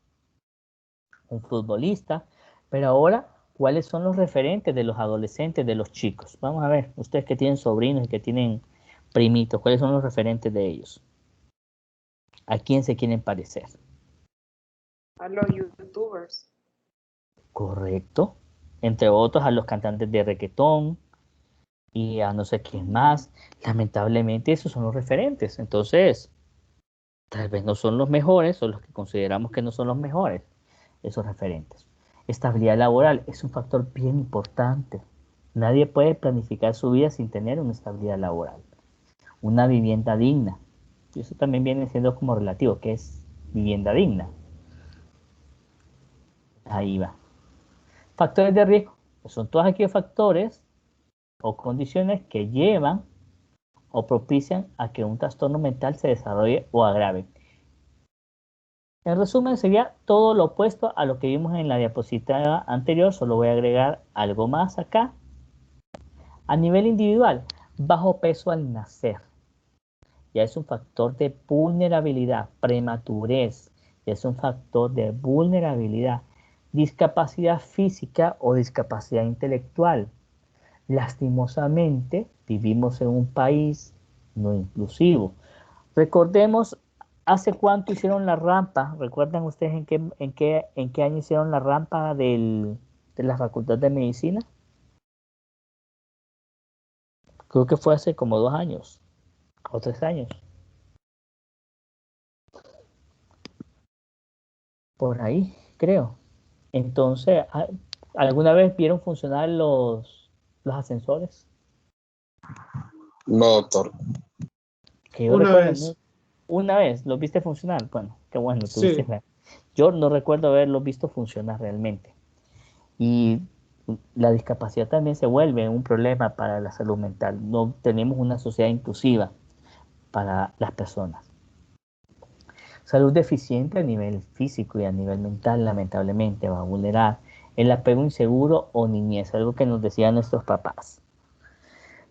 un futbolista. Pero ahora, ¿cuáles son los referentes de los adolescentes, de los chicos? Vamos a ver, ustedes que tienen sobrinos y que tienen primitos, ¿cuáles son los referentes de ellos? ¿A quién se quieren parecer? A los youtubers. Correcto. Entre otros, a los cantantes de reggaetón y a no sé quién más. Lamentablemente, esos son los referentes. Entonces, tal vez no son los mejores, o los que consideramos que no son los mejores, esos referentes. Estabilidad laboral es un factor bien importante. Nadie puede planificar su vida sin tener una estabilidad laboral. Una vivienda digna. Y eso también viene siendo como relativo, que es vivienda digna. Ahí va. Factores de riesgo. Son todos aquellos factores o condiciones que llevan o propician a que un trastorno mental se desarrolle o agrave. En resumen, sería todo lo opuesto a lo que vimos en la diapositiva anterior. Solo voy a agregar algo más acá. A nivel individual, bajo peso al nacer. Ya es un factor de vulnerabilidad, prematurez. Ya es un factor de vulnerabilidad. discapacidad física o discapacidad intelectual. Lastimosamente, vivimos en un país no inclusivo. Recordemos hace cuánto hicieron la rampa. ¿Recuerdan ustedes en qué año hicieron la rampa de la Facultad de Medicina? Creo que fue hace como 2 años o 3 años. Por ahí, creo. Entonces, ¿alguna vez vieron funcionar los ascensores? No, doctor. Que yo Una recuerdo, vez. una vez, ¿los viste funcionar? Bueno, qué bueno, tuviste Sí. Yo no recuerdo haberlos visto funcionar realmente. Y la discapacidad también se vuelve un problema para la salud mental. No tenemos una sociedad inclusiva para las personas. Salud deficiente a nivel físico y a nivel mental, lamentablemente, va a vulnerar el apego inseguro o niñez, algo que nos decían nuestros papás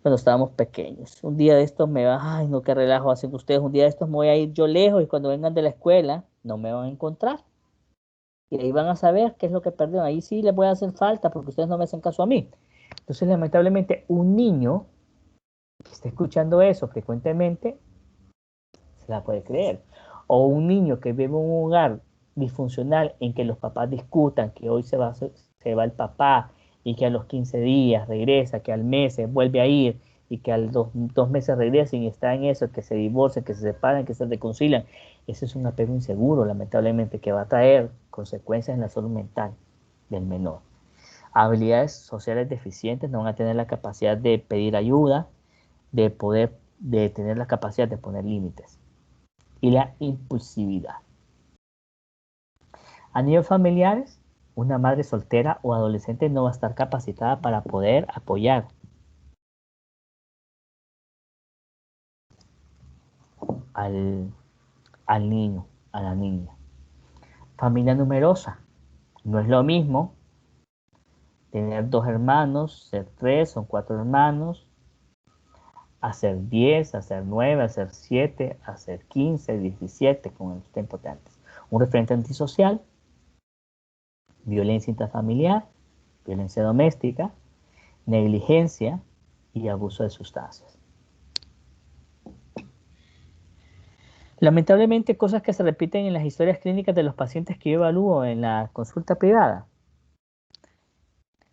cuando estábamos pequeños. Un día de estos me va, ay, no, qué relajo hacen ustedes, un día de estos me voy a ir yo lejos y cuando vengan de la escuela no me van a encontrar. Y ahí van a saber qué es lo que perdieron. Ahí sí les voy a hacer falta porque ustedes no me hacen caso a mí. Entonces, lamentablemente, un niño que está escuchando eso frecuentemente se la puede creer. O un niño que vive en un hogar disfuncional en que los papás discutan, que hoy se va el papá y que a los 15 días regresa, que al mes se vuelve a ir y que a los 2 meses regresen y está en eso, que se divorcian, que se separan, que se reconcilian. Ese es un apego inseguro, lamentablemente, que va a traer consecuencias en la salud mental del menor. Habilidades sociales deficientes, no van a tener la capacidad de pedir ayuda, de tener la capacidad de poner límites. Y la impulsividad. A nivel familiares, una madre soltera o adolescente no va a estar capacitada para poder apoyar al niño, a la niña. Familia numerosa. No es lo mismo tener 2 hermanos, ser 3 o 4 hermanos, hacer 10, hacer 9, hacer 7, hacer 15, 17, como en los tiempos de antes. Un referente antisocial, violencia intrafamiliar, violencia doméstica, negligencia y abuso de sustancias. Lamentablemente, cosas que se repiten en las historias clínicas de los pacientes que yo evalúo en la consulta privada.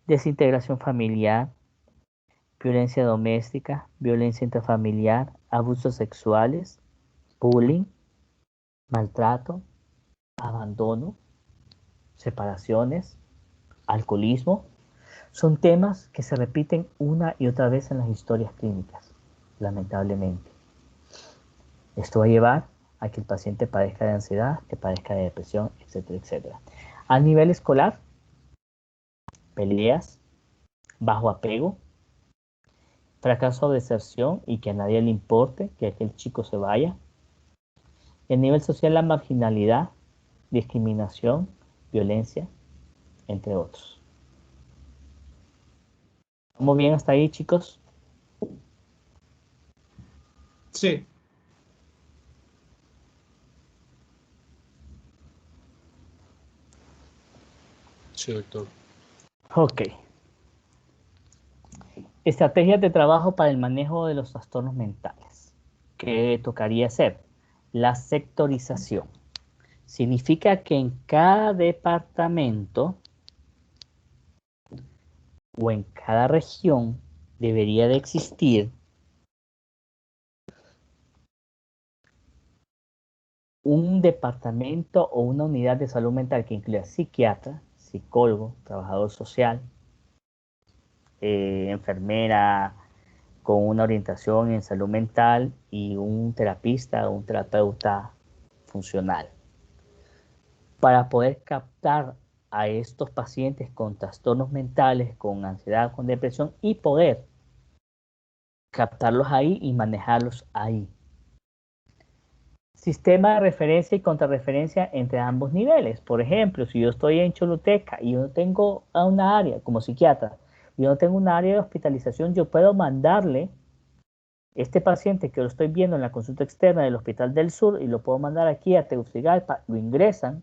Desintegración familiar, violencia doméstica, violencia intrafamiliar, abusos sexuales, bullying, maltrato, abandono, separaciones, alcoholismo. Son temas que se repiten una y otra vez en las historias clínicas, lamentablemente. Esto va a llevar a que el paciente padezca de ansiedad, que padezca de depresión, etcétera, etcétera. A nivel escolar, peleas, bajo apego, fracaso o deserción y que a nadie le importe que aquel chico se vaya. Y a nivel social, la marginalidad, discriminación, violencia, entre otros. ¿Vamos bien hasta ahí, chicos? Sí. Sí, doctor. Ok. Estrategias de trabajo para el manejo de los trastornos mentales. ¿Qué tocaría hacer? La sectorización. Significa que en cada departamento o en cada región debería de existir un departamento o una unidad de salud mental que incluya psiquiatra, psicólogo, trabajador social, enfermera con una orientación en salud mental y un terapista o un terapeuta funcional para poder captar a estos pacientes con trastornos mentales, con ansiedad, con depresión y poder captarlos ahí y manejarlos ahí. Sistema de referencia y contrarreferencia entre ambos niveles. Por ejemplo, si yo estoy en Choluteca y yo no tengo una área como psiquiatra, yo no tengo un área de hospitalización, yo puedo mandarle este paciente que lo estoy viendo en la consulta externa del Hospital del Sur y lo puedo mandar aquí a Tegucigalpa, lo ingresan,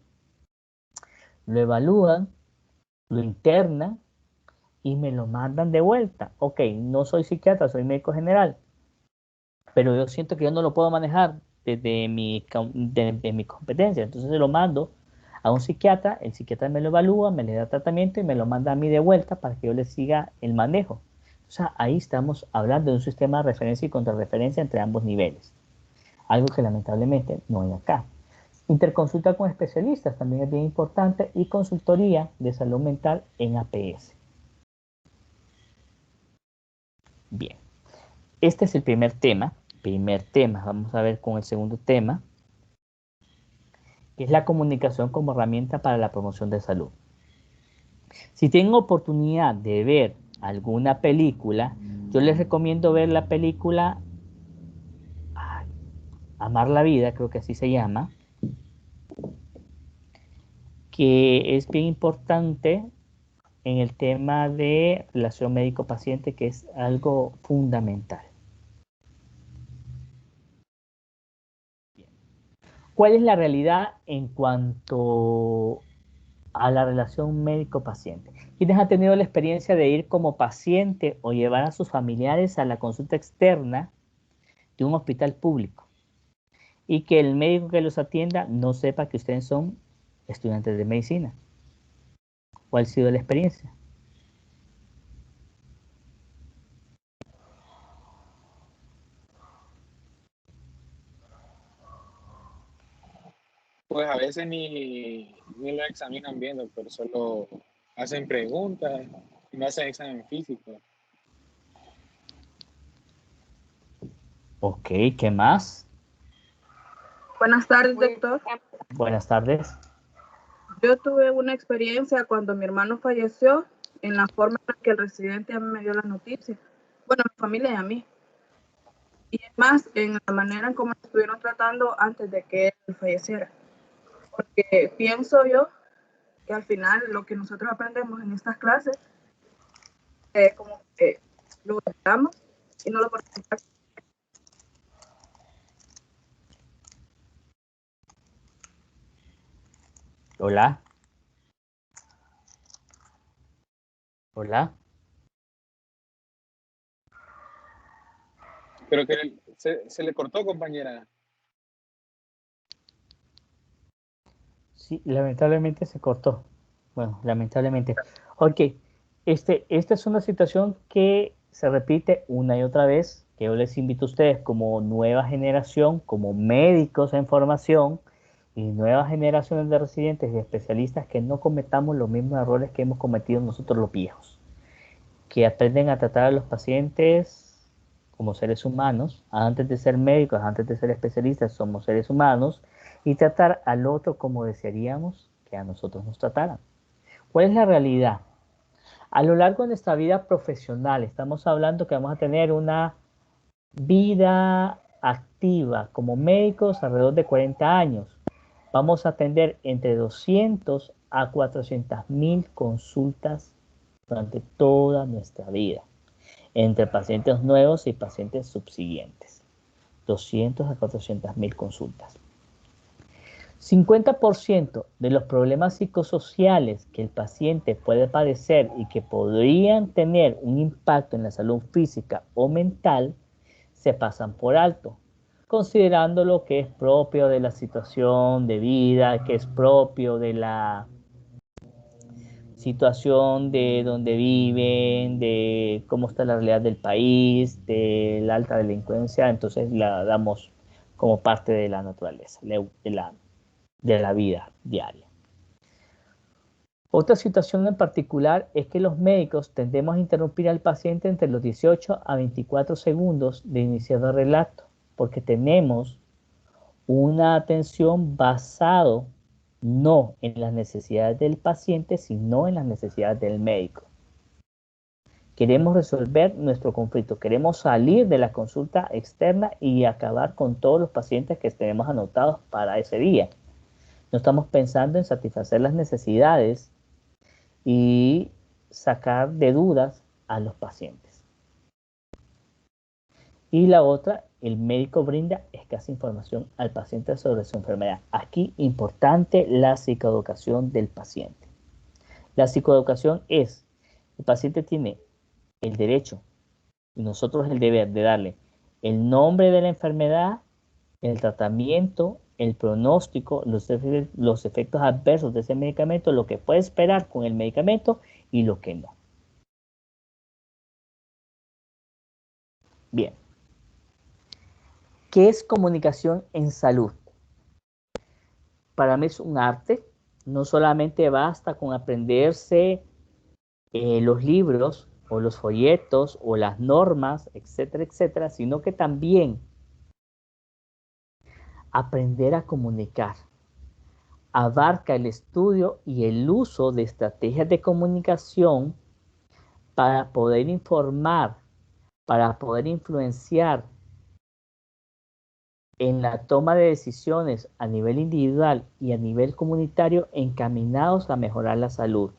lo evalúan lo internan y me lo mandan de vuelta. Ok, no soy psiquiatra, soy médico general, pero yo siento que yo no lo puedo manejar desde mi competencia. Entonces se lo mando a un psiquiatra, el psiquiatra me lo evalúa, me le da tratamiento y me lo manda a mí de vuelta para que yo le siga el manejo. O sea, ahí estamos hablando de un sistema de referencia y contrarreferencia entre ambos niveles. Algo que lamentablemente no hay acá. Interconsulta con especialistas también es bien importante y consultoría de salud mental en APS. Bien, este es el primer tema. Vamos a ver con el segundo tema, que es la comunicación como herramienta para la promoción de salud. Si tienen oportunidad de ver alguna película, yo les recomiendo ver la película Amar la Vida, creo que así se llama, que es bien importante en el tema de relación médico-paciente, que es algo fundamental. ¿Cuál es la realidad en cuanto a la relación médico-paciente? ¿Quiénes han tenido la experiencia de ir como paciente o llevar a sus familiares a la consulta externa de un hospital público y que el médico que los atienda no sepa que ustedes son estudiantes de medicina? ¿Cuál ha sido la experiencia? Pues a veces ni lo examinan bien, doctor, solo hacen preguntas y no hacen examen físico. Ok, ¿qué más? Buenas tardes, doctor. Buenas tardes. Yo tuve una experiencia cuando mi hermano falleció en la forma en la que el residente a mí me dio la noticia. Bueno, a mi familia y a mí. Y es más, en la manera en cómo estuvieron tratando antes de que él falleciera. Porque pienso yo que al final lo que nosotros aprendemos en estas clases es como que lo damos y no lo ponemos en práctica. Hola. Hola. Pero que se le cortó, compañera. Sí, lamentablemente se cortó. Bueno, lamentablemente. Ok, esta es una situación que se repite una y otra vez, que yo les invito a ustedes como nueva generación, como médicos en formación y nuevas generaciones de residentes y especialistas, que no cometamos los mismos errores que hemos cometido nosotros los viejos, que aprenden a tratar a los pacientes como seres humanos, antes de ser médicos, antes de ser especialistas, somos seres humanos, y tratar al otro como desearíamos que a nosotros nos trataran. ¿Cuál es la realidad? A lo largo de nuestra vida profesional, estamos hablando que vamos a tener una vida activa como médicos alrededor de 40 años. Vamos a atender entre 200 a 400.000 consultas durante toda nuestra vida, entre pacientes nuevos y pacientes subsiguientes. 200 a 400.000 consultas. 50% de los problemas psicosociales que el paciente puede padecer y que podrían tener un impacto en la salud física o mental se pasan por alto, considerando lo que es propio de la situación de vida, que es propio de la situación de donde viven, de cómo está la realidad del país, de la alta delincuencia. Entonces la damos como parte de la naturaleza, de la vida diaria. Otra situación en particular es que los médicos tendemos a interrumpir al paciente entre los 18 a 24 segundos de iniciado el relato, porque tenemos una atención basado no en las necesidades del paciente, sino en las necesidades del médico. Queremos resolver nuestro conflicto, queremos salir de la consulta externa y acabar con todos los pacientes que tenemos anotados para ese día. No estamos pensando en satisfacer las necesidades y sacar de dudas a los pacientes. Y la otra, el médico brinda escasa información al paciente sobre su enfermedad. Aquí, importante la psicoeducación del paciente. La psicoeducación es, el paciente tiene el derecho y nosotros el deber de darle el nombre de la enfermedad, el tratamiento, el pronóstico, los efectos adversos de ese medicamento, lo que puede esperar con el medicamento y lo que no. Bien. ¿Qué es comunicación en salud? Para mí es un arte. No solamente basta con aprenderse los libros o los folletos o las normas, etcétera, etcétera, sino que también aprender a comunicar. Abarca el estudio y el uso de estrategias de comunicación para poder informar, para poder influenciar en la toma de decisiones a nivel individual y a nivel comunitario encaminados a mejorar la salud.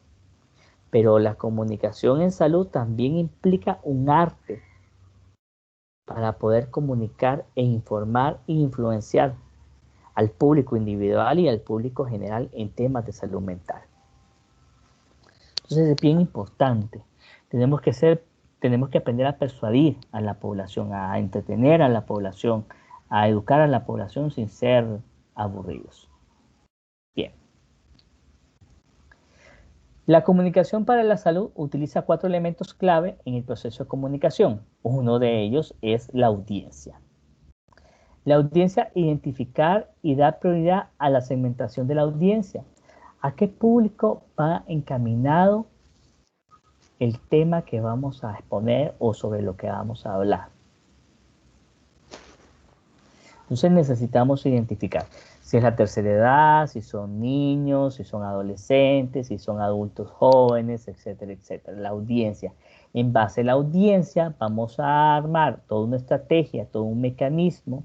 Pero la comunicación en salud también implica un arte para poder comunicar e informar e influenciar al público individual y al público general en temas de salud mental. Entonces es bien importante. Tenemos que aprender a persuadir a la población, a entretener a la población, a educar a la población sin ser aburridos. Bien. La comunicación para la salud utiliza 4 elementos clave en el proceso de comunicación. Uno de ellos es la audiencia. La audiencia, identificar y dar prioridad a la segmentación de la audiencia. ¿A qué público va encaminado el tema que vamos a exponer o sobre lo que vamos a hablar? Entonces necesitamos identificar si es la tercera edad, si son niños, si son adolescentes, si son adultos jóvenes, etcétera, etcétera. La audiencia. En base a la audiencia vamos a armar toda una estrategia, todo un mecanismo,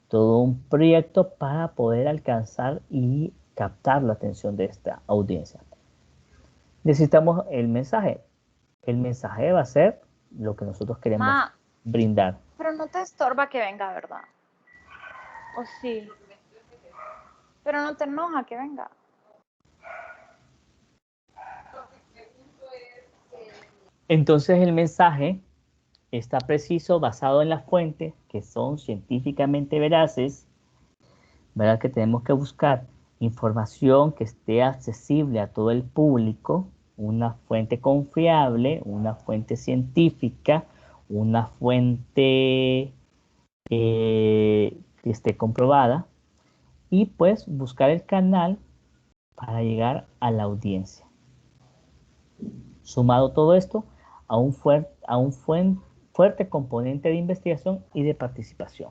todo un proyecto para poder alcanzar y captar la atención de esta audiencia. Necesitamos el mensaje. El mensaje va a ser lo que nosotros queremos brindar. Pero no te estorba que venga, ¿verdad? ¿O sí? Pero no te enoja que venga. Entonces el mensaje está preciso, basado en las fuentes que son científicamente veraces, ¿verdad? Que tenemos que buscar información que esté accesible a todo el público, una fuente confiable, una fuente científica, una fuente que esté comprobada, y pues buscar el canal para llegar a la audiencia. Sumado todo esto a un fuerte componente de investigación y de participación.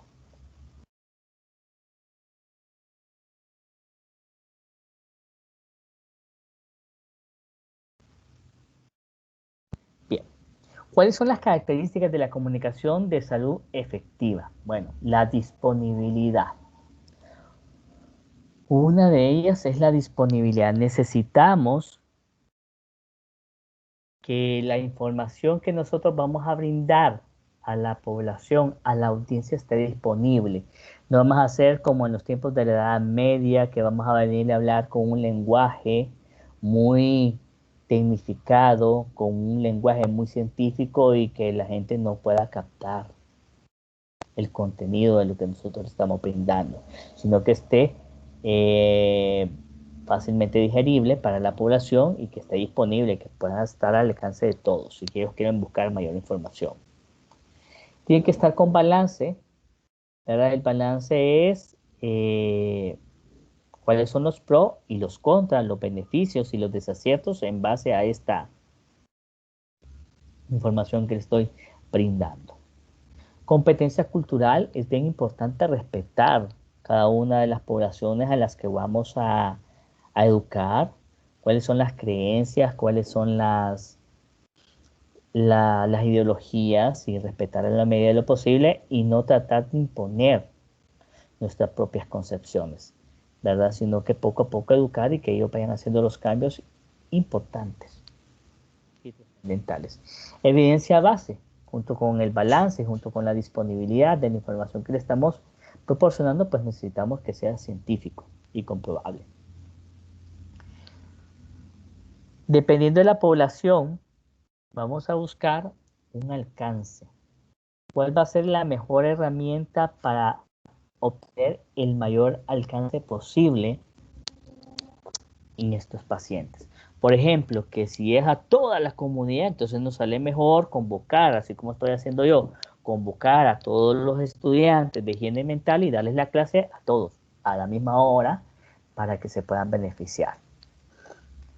Bien, ¿cuáles son las características de la comunicación de salud efectiva? Bueno, la disponibilidad. Una de ellas es la disponibilidad. Necesitamos que la información que nosotros vamos a brindar a la población, a la audiencia, esté disponible. No vamos a hacer como en los tiempos de la Edad Media, que vamos a venir a hablar con un lenguaje muy tecnificado, con un lenguaje muy científico y que la gente no pueda captar el contenido de lo que nosotros estamos brindando, sino que esté fácilmente digerible para la población y que esté disponible, que pueda estar al alcance de todos si ellos quieren buscar mayor información. Tiene que estar con balance, ¿verdad? El balance es cuáles son los pros y los contras, los beneficios y los desaciertos en base a esta información que le estoy brindando. Competencia cultural, es bien importante respetar cada una de las poblaciones a las que vamos a educar, cuáles son las creencias, cuáles son las ideologías, y respetar en la medida de lo posible y no tratar de imponer nuestras propias concepciones, ¿verdad? Sino que poco a poco educar y que ellos vayan haciendo los cambios importantes y trascendentales. Evidencia base, junto con el balance, junto con la disponibilidad de la información que le estamos proporcionando, pues necesitamos que sea científico y comprobable. Dependiendo de la población, vamos a buscar un alcance. ¿Cuál va a ser la mejor herramienta para obtener el mayor alcance posible en estos pacientes? Por ejemplo, que si es a toda la comunidad, entonces nos sale mejor convocar, así como estoy haciendo yo, convocar a todos los estudiantes de higiene mental y darles la clase a todos a la misma hora para que se puedan beneficiar.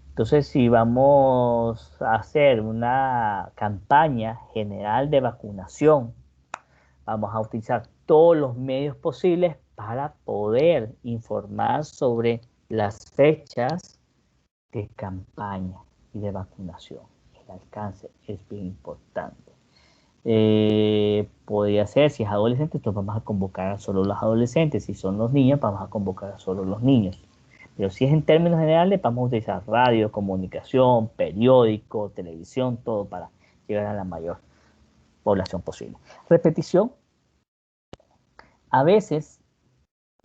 Entonces, si vamos a hacer una campaña general de vacunación, vamos a utilizar todos los medios posibles para poder informar sobre las fechas de campaña y de vacunación. El alcance es bien importante. Podría ser, si es adolescente, entonces vamos a convocar a solo los adolescentes. Si son los niños, vamos a convocar a solo los niños. Pero si es en términos generales, vamos a utilizar radio, comunicación, periódico, televisión, todo para llegar a la mayor población posible. Repetición. A veces,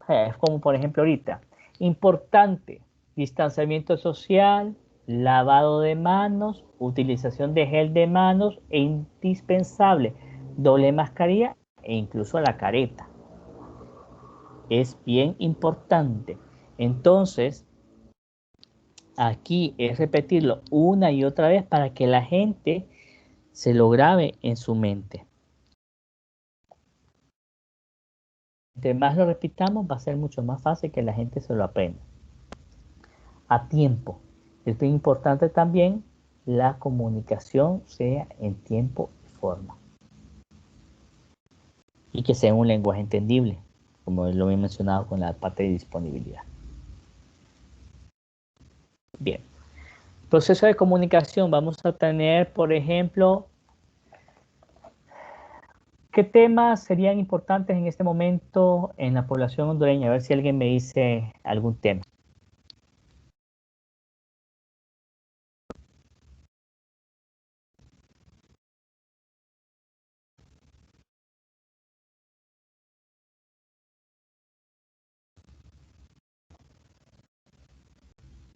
es como por ejemplo ahorita, importante, distanciamiento social, lavado de manos, utilización de gel de manos e indispensable, doble mascarilla e incluso la careta. Es bien importante. Entonces, aquí es repetirlo una y otra vez para que la gente se lo grabe en su mente. Entre más lo repitamos, va a ser mucho más fácil que la gente se lo aprenda. A tiempo. Es bien importante también la comunicación sea en tiempo y forma. Y que sea un lenguaje entendible, como lo he mencionado con la parte de disponibilidad. Bien. Proceso de comunicación. Vamos a tener, por ejemplo, ¿qué temas serían importantes en este momento en la población hondureña? A ver si alguien me dice algún tema.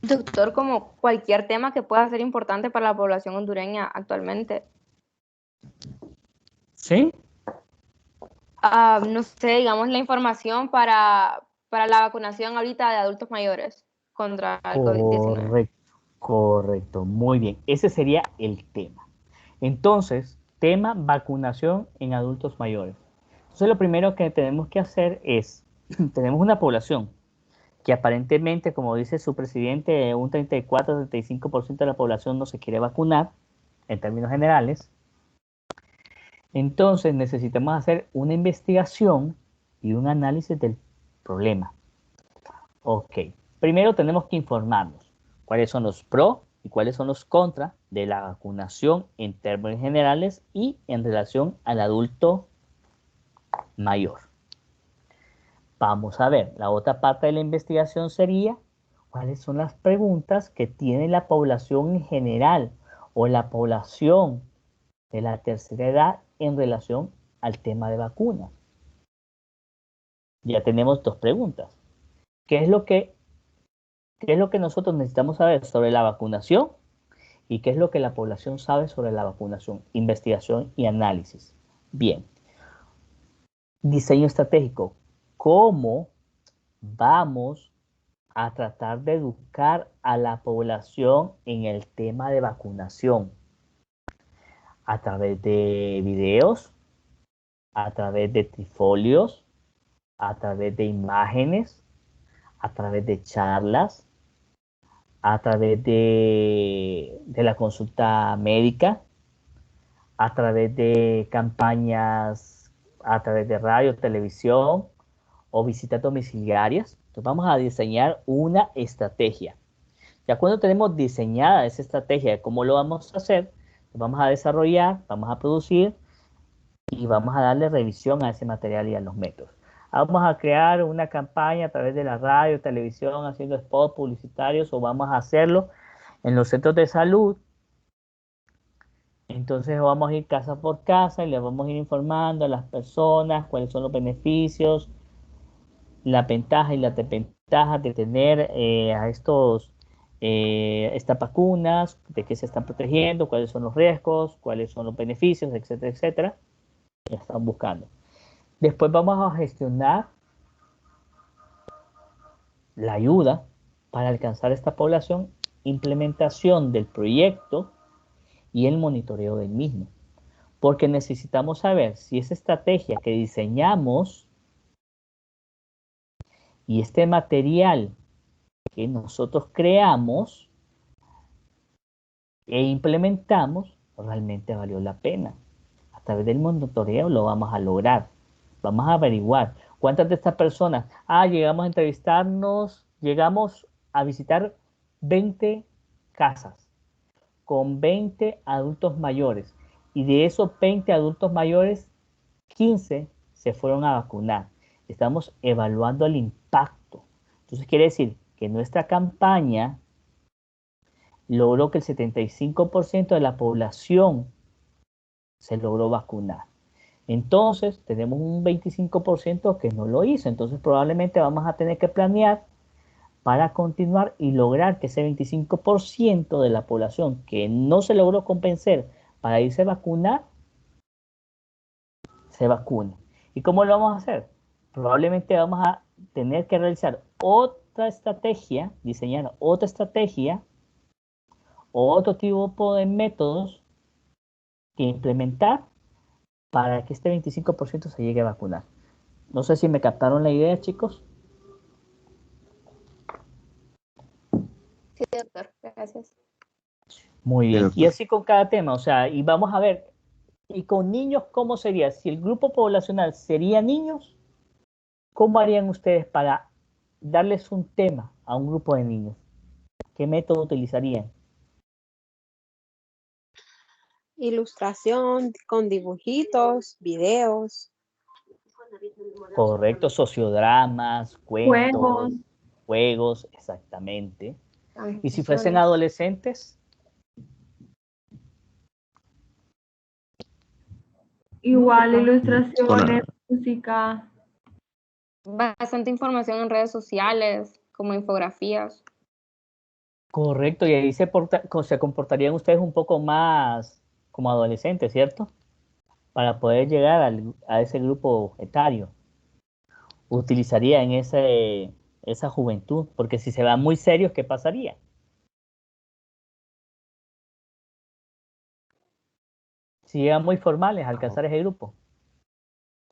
Doctor, como cualquier tema que pueda ser importante para la población hondureña actualmente. ¿Sí? No sé, digamos la información para la vacunación ahorita de adultos mayores contra el COVID-19. Correcto, muy bien. Ese sería el tema. Entonces, tema vacunación en adultos mayores. Entonces, lo primero que tenemos que hacer es, tenemos una población que aparentemente, como dice su presidente, un 34-35% de la población no se quiere vacunar, en términos generales. Entonces necesitamos hacer una investigación y un análisis del problema. Ok, primero tenemos que informarnos cuáles son los pros y cuáles son los contras de la vacunación en términos generales y en relación al adulto mayor. Vamos a ver, la otra parte de la investigación sería cuáles son las preguntas que tiene la población en general o la población de la tercera edad en relación al tema de vacunas. Ya tenemos dos preguntas. ¿Qué es lo que nosotros necesitamos saber sobre la vacunación? ¿Y qué es lo que la población sabe sobre la vacunación? Investigación y análisis. Bien. Diseño estratégico. ¿Cómo vamos a tratar de educar a la población en el tema de vacunación? A través de videos, a través de trifolios, a través de imágenes, a través de charlas, a través de la consulta médica, a través de campañas, a través de radio, televisión o visitas domiciliarias. Entonces vamos a diseñar una estrategia. Ya cuando tenemos diseñada esa estrategia de cómo lo vamos a hacer, vamos a desarrollar, vamos a producir y vamos a darle revisión a ese material y a los métodos. Vamos a crear una campaña a través de la radio, televisión, haciendo spots publicitarios o vamos a hacerlo en los centros de salud. Entonces vamos a ir casa por casa y les vamos a ir informando a las personas cuáles son los beneficios, la ventaja y las desventajas de tener a estos estas vacunas, de qué se están protegiendo, cuáles son los riesgos, cuáles son los beneficios, etcétera, etcétera. Están buscando. Después vamos a gestionar la ayuda para alcanzar esta población, implementación del proyecto y el monitoreo del mismo. Porque necesitamos saber si esa estrategia que diseñamos y este material que nosotros creamos e implementamos realmente valió la pena. A través del monitoreo lo vamos a lograr. Vamos a averiguar cuántas de estas personas, llegamos a entrevistarnos, llegamos a visitar 20 casas con 20 adultos mayores, y de esos 20 adultos mayores, 15 se fueron a vacunar. Estamos evaluando el impacto. Entonces quiere decir que nuestra campaña logró que el 75% de la población se logró vacunar. Entonces tenemos un 25% que no lo hizo. Entonces probablemente vamos a tener que planear para continuar y lograr que ese 25% de la población que no se logró convencer para irse a vacunar, se vacune. ¿Y cómo lo vamos a hacer? Probablemente vamos a tener que realizar otra estrategia, diseñar otra estrategia, o otro tipo de métodos que implementar para que este 25% se llegue a vacunar. No sé si me captaron la idea, chicos. Sí, doctor, gracias. Muy bien. Sí, Y así con cada tema, o sea, y vamos a ver, y con niños, ¿cómo sería? Si el grupo poblacional sería niños, ¿cómo harían ustedes para darles un tema a un grupo de niños? ¿Qué método utilizarían? Ilustración con dibujitos, videos. Correcto, sociodramas, cuentos, juegos, exactamente. ¿Y si fuesen adolescentes? Igual, ilustraciones, música. Bastante información en redes sociales, como infografías. Correcto, y ahí se comportarían ustedes un poco más como adolescentes, ¿cierto? Para poder llegar a ese grupo etario. Utilizarían esa juventud, porque si se van muy serios, ¿qué pasaría? Si llegan muy formales a alcanzar ese grupo.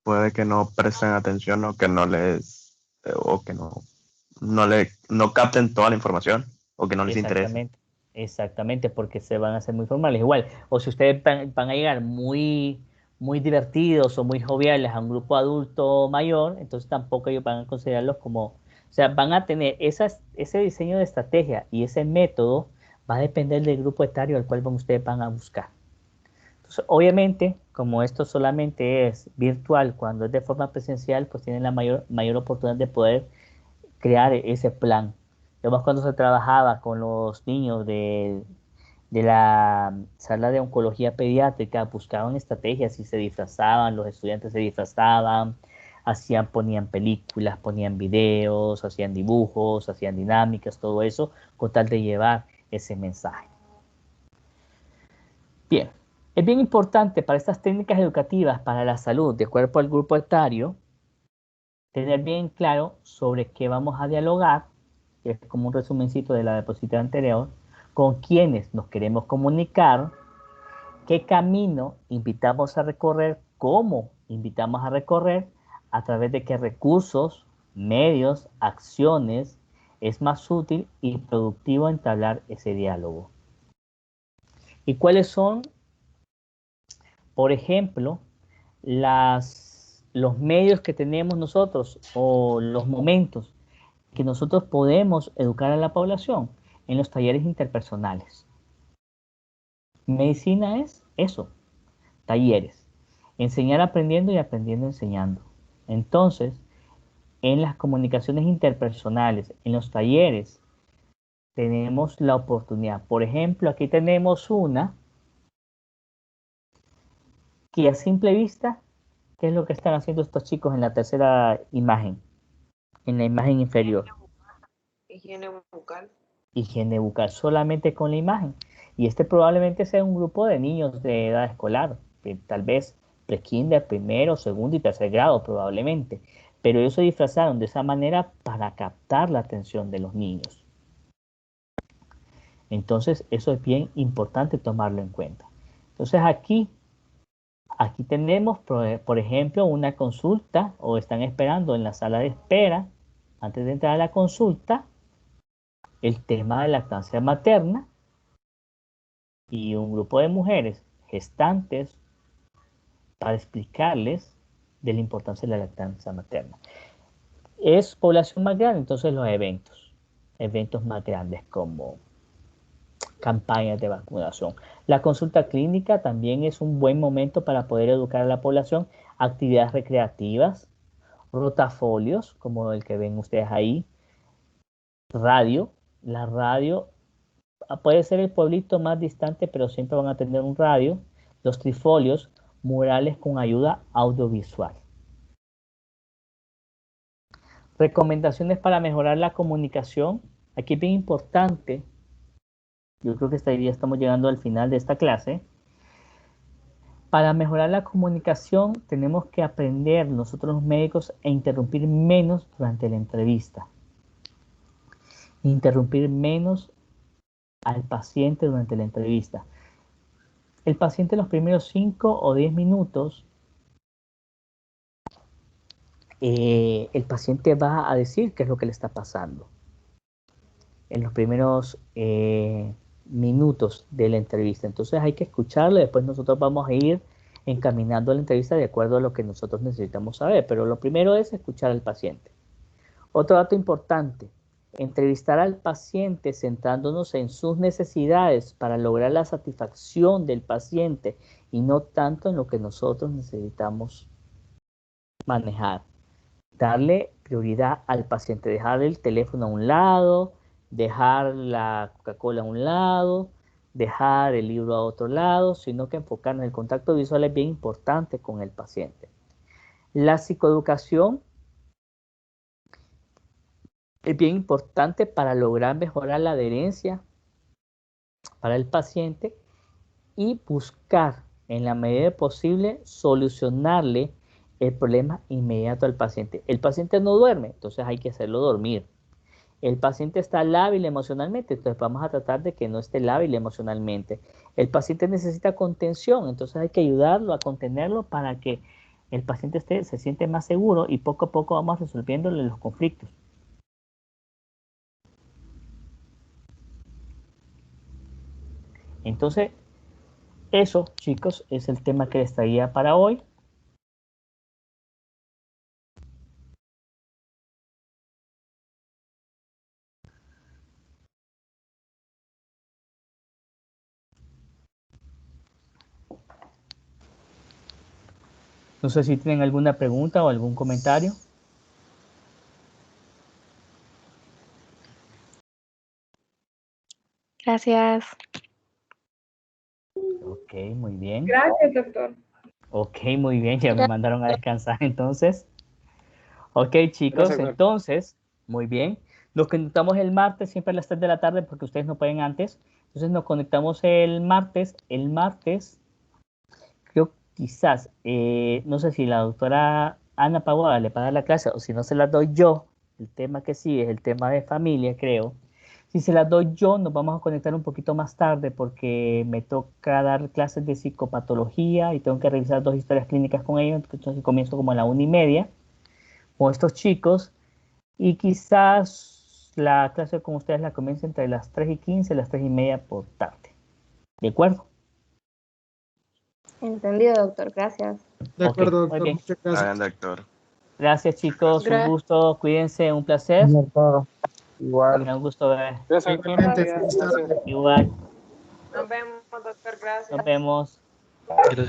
Puede que no presten atención o que no les o que no capten toda la información o que no les interese. Exactamente, porque se van a hacer muy formales. Igual, o si ustedes van a llegar muy divertidos o muy joviales a un grupo adulto mayor, entonces tampoco ellos van a considerarlos como, o sea, van a tener ese diseño de estrategia y ese método va a depender del grupo etario al cual ustedes van a buscar. Entonces, obviamente, como esto solamente es virtual, cuando es de forma presencial, pues tienen la mayor oportunidad de poder crear ese plan. Además, cuando se trabajaba con los niños de la sala de oncología pediátrica, buscaban estrategias y se disfrazaban, los estudiantes se disfrazaban, ponían películas, ponían videos, hacían dibujos, hacían dinámicas, todo eso, con tal de llevar ese mensaje. Bien, es bien importante para estas técnicas educativas para la salud de acuerdo al grupo etario, tener bien claro sobre qué vamos a dialogar, que es como un resumencito de la diapositiva anterior, con quiénes nos queremos comunicar, qué camino invitamos a recorrer, cómo invitamos a recorrer, a través de qué recursos, medios, acciones es más útil y productivo entablar ese diálogo. ¿Y cuáles son, por ejemplo, los medios que tenemos nosotros o los momentos que nosotros podemos educar a la población? En los talleres interpersonales. Medicina es eso, talleres. Enseñar aprendiendo y aprendiendo enseñando. Entonces, en las comunicaciones interpersonales, en los talleres, tenemos la oportunidad. Por ejemplo, aquí tenemos una que a simple vista, ¿qué es lo que están haciendo estos chicos en la tercera imagen? En la imagen inferior. Higiene bucal. higiene bucal solamente con la imagen. Y este probablemente sea un grupo de niños de edad escolar, tal vez prekinder, primero, segundo y tercer grado probablemente. Pero ellos se disfrazaron de esa manera para captar la atención de los niños. Entonces, eso es bien importante tomarlo en cuenta. Entonces, aquí tenemos, por ejemplo, una consulta o están esperando en la sala de espera, antes de entrar a la consulta, el tema de lactancia materna y un grupo de mujeres gestantes para explicarles de la importancia de la lactancia materna. Es población más grande, entonces los eventos más grandes como campañas de vacunación. La consulta clínica también es un buen momento para poder educar a la población, actividades recreativas, rotafolios, como el que ven ustedes ahí, radio. La radio puede ser el pueblito más distante, pero siempre van a tener un radio. Los trifolios, murales con ayuda audiovisual. Recomendaciones para mejorar la comunicación. Aquí es bien importante. Yo creo que ya estamos llegando al final de esta clase. Para mejorar la comunicación tenemos que aprender nosotros los médicos a interrumpir menos durante la entrevista. Interrumpir menos al paciente durante la entrevista. El paciente en los primeros 5 o 10 minutos, el paciente va a decir qué es lo que le está pasando. En los primeros minutos de la entrevista. Entonces hay que escucharlo y después nosotros vamos a ir encaminando la entrevista de acuerdo a lo que nosotros necesitamos saber. Pero lo primero es escuchar al paciente. Otro dato importante, entrevistar al paciente centrándonos en sus necesidades para lograr la satisfacción del paciente y no tanto en lo que nosotros necesitamos manejar. Darle prioridad al paciente, dejar el teléfono a un lado, dejar la Coca-Cola a un lado, dejar el libro a otro lado, sino que enfocarnos en el contacto visual es bien importante con el paciente. La psicoeducación es bien importante para lograr mejorar la adherencia para el paciente y buscar en la medida posible solucionarle el problema inmediato al paciente. El paciente no duerme, entonces hay que hacerlo dormir. El paciente está lábil emocionalmente, entonces vamos a tratar de que no esté lábil emocionalmente. El paciente necesita contención, entonces hay que ayudarlo a contenerlo para que el paciente se siente más seguro y poco a poco vamos resolviéndole los conflictos. Entonces, eso, chicos, es el tema que les traía para hoy. No sé si tienen alguna pregunta o algún comentario. Gracias. Ok, muy bien. Gracias, doctor. Ok, muy bien, ya me mandaron a descansar entonces. Ok, chicos, Gracias, entonces, muy bien. Nos conectamos el martes, siempre a las 3 de la tarde, porque ustedes no pueden antes. Entonces nos conectamos el martes. El martes, creo quizás, no sé si la doctora Ana Paguada le paga la clase o si no se la doy yo. El tema que sí es el tema de familia, creo. Si se las doy yo, nos vamos a conectar un poquito más tarde porque me toca dar clases de psicopatología y tengo que revisar 2 historias clínicas con ellos. Entonces comienzo como a la 1:30 con estos chicos y quizás la clase con ustedes la comience entre las 3:15 y las 3:30 por tarde. ¿De acuerdo? Entendido, doctor. Gracias. De acuerdo, Ok, muy doctor. bien. Muchas gracias. doctor. Gracias, chicos. Un gusto. Cuídense. Un placer. Igual. Un gusto ver. Gracias, doctor. Igualmente, Gracias. feliz tarde. Igual. Nos vemos, doctor. Gracias. Nos vemos. Gracias.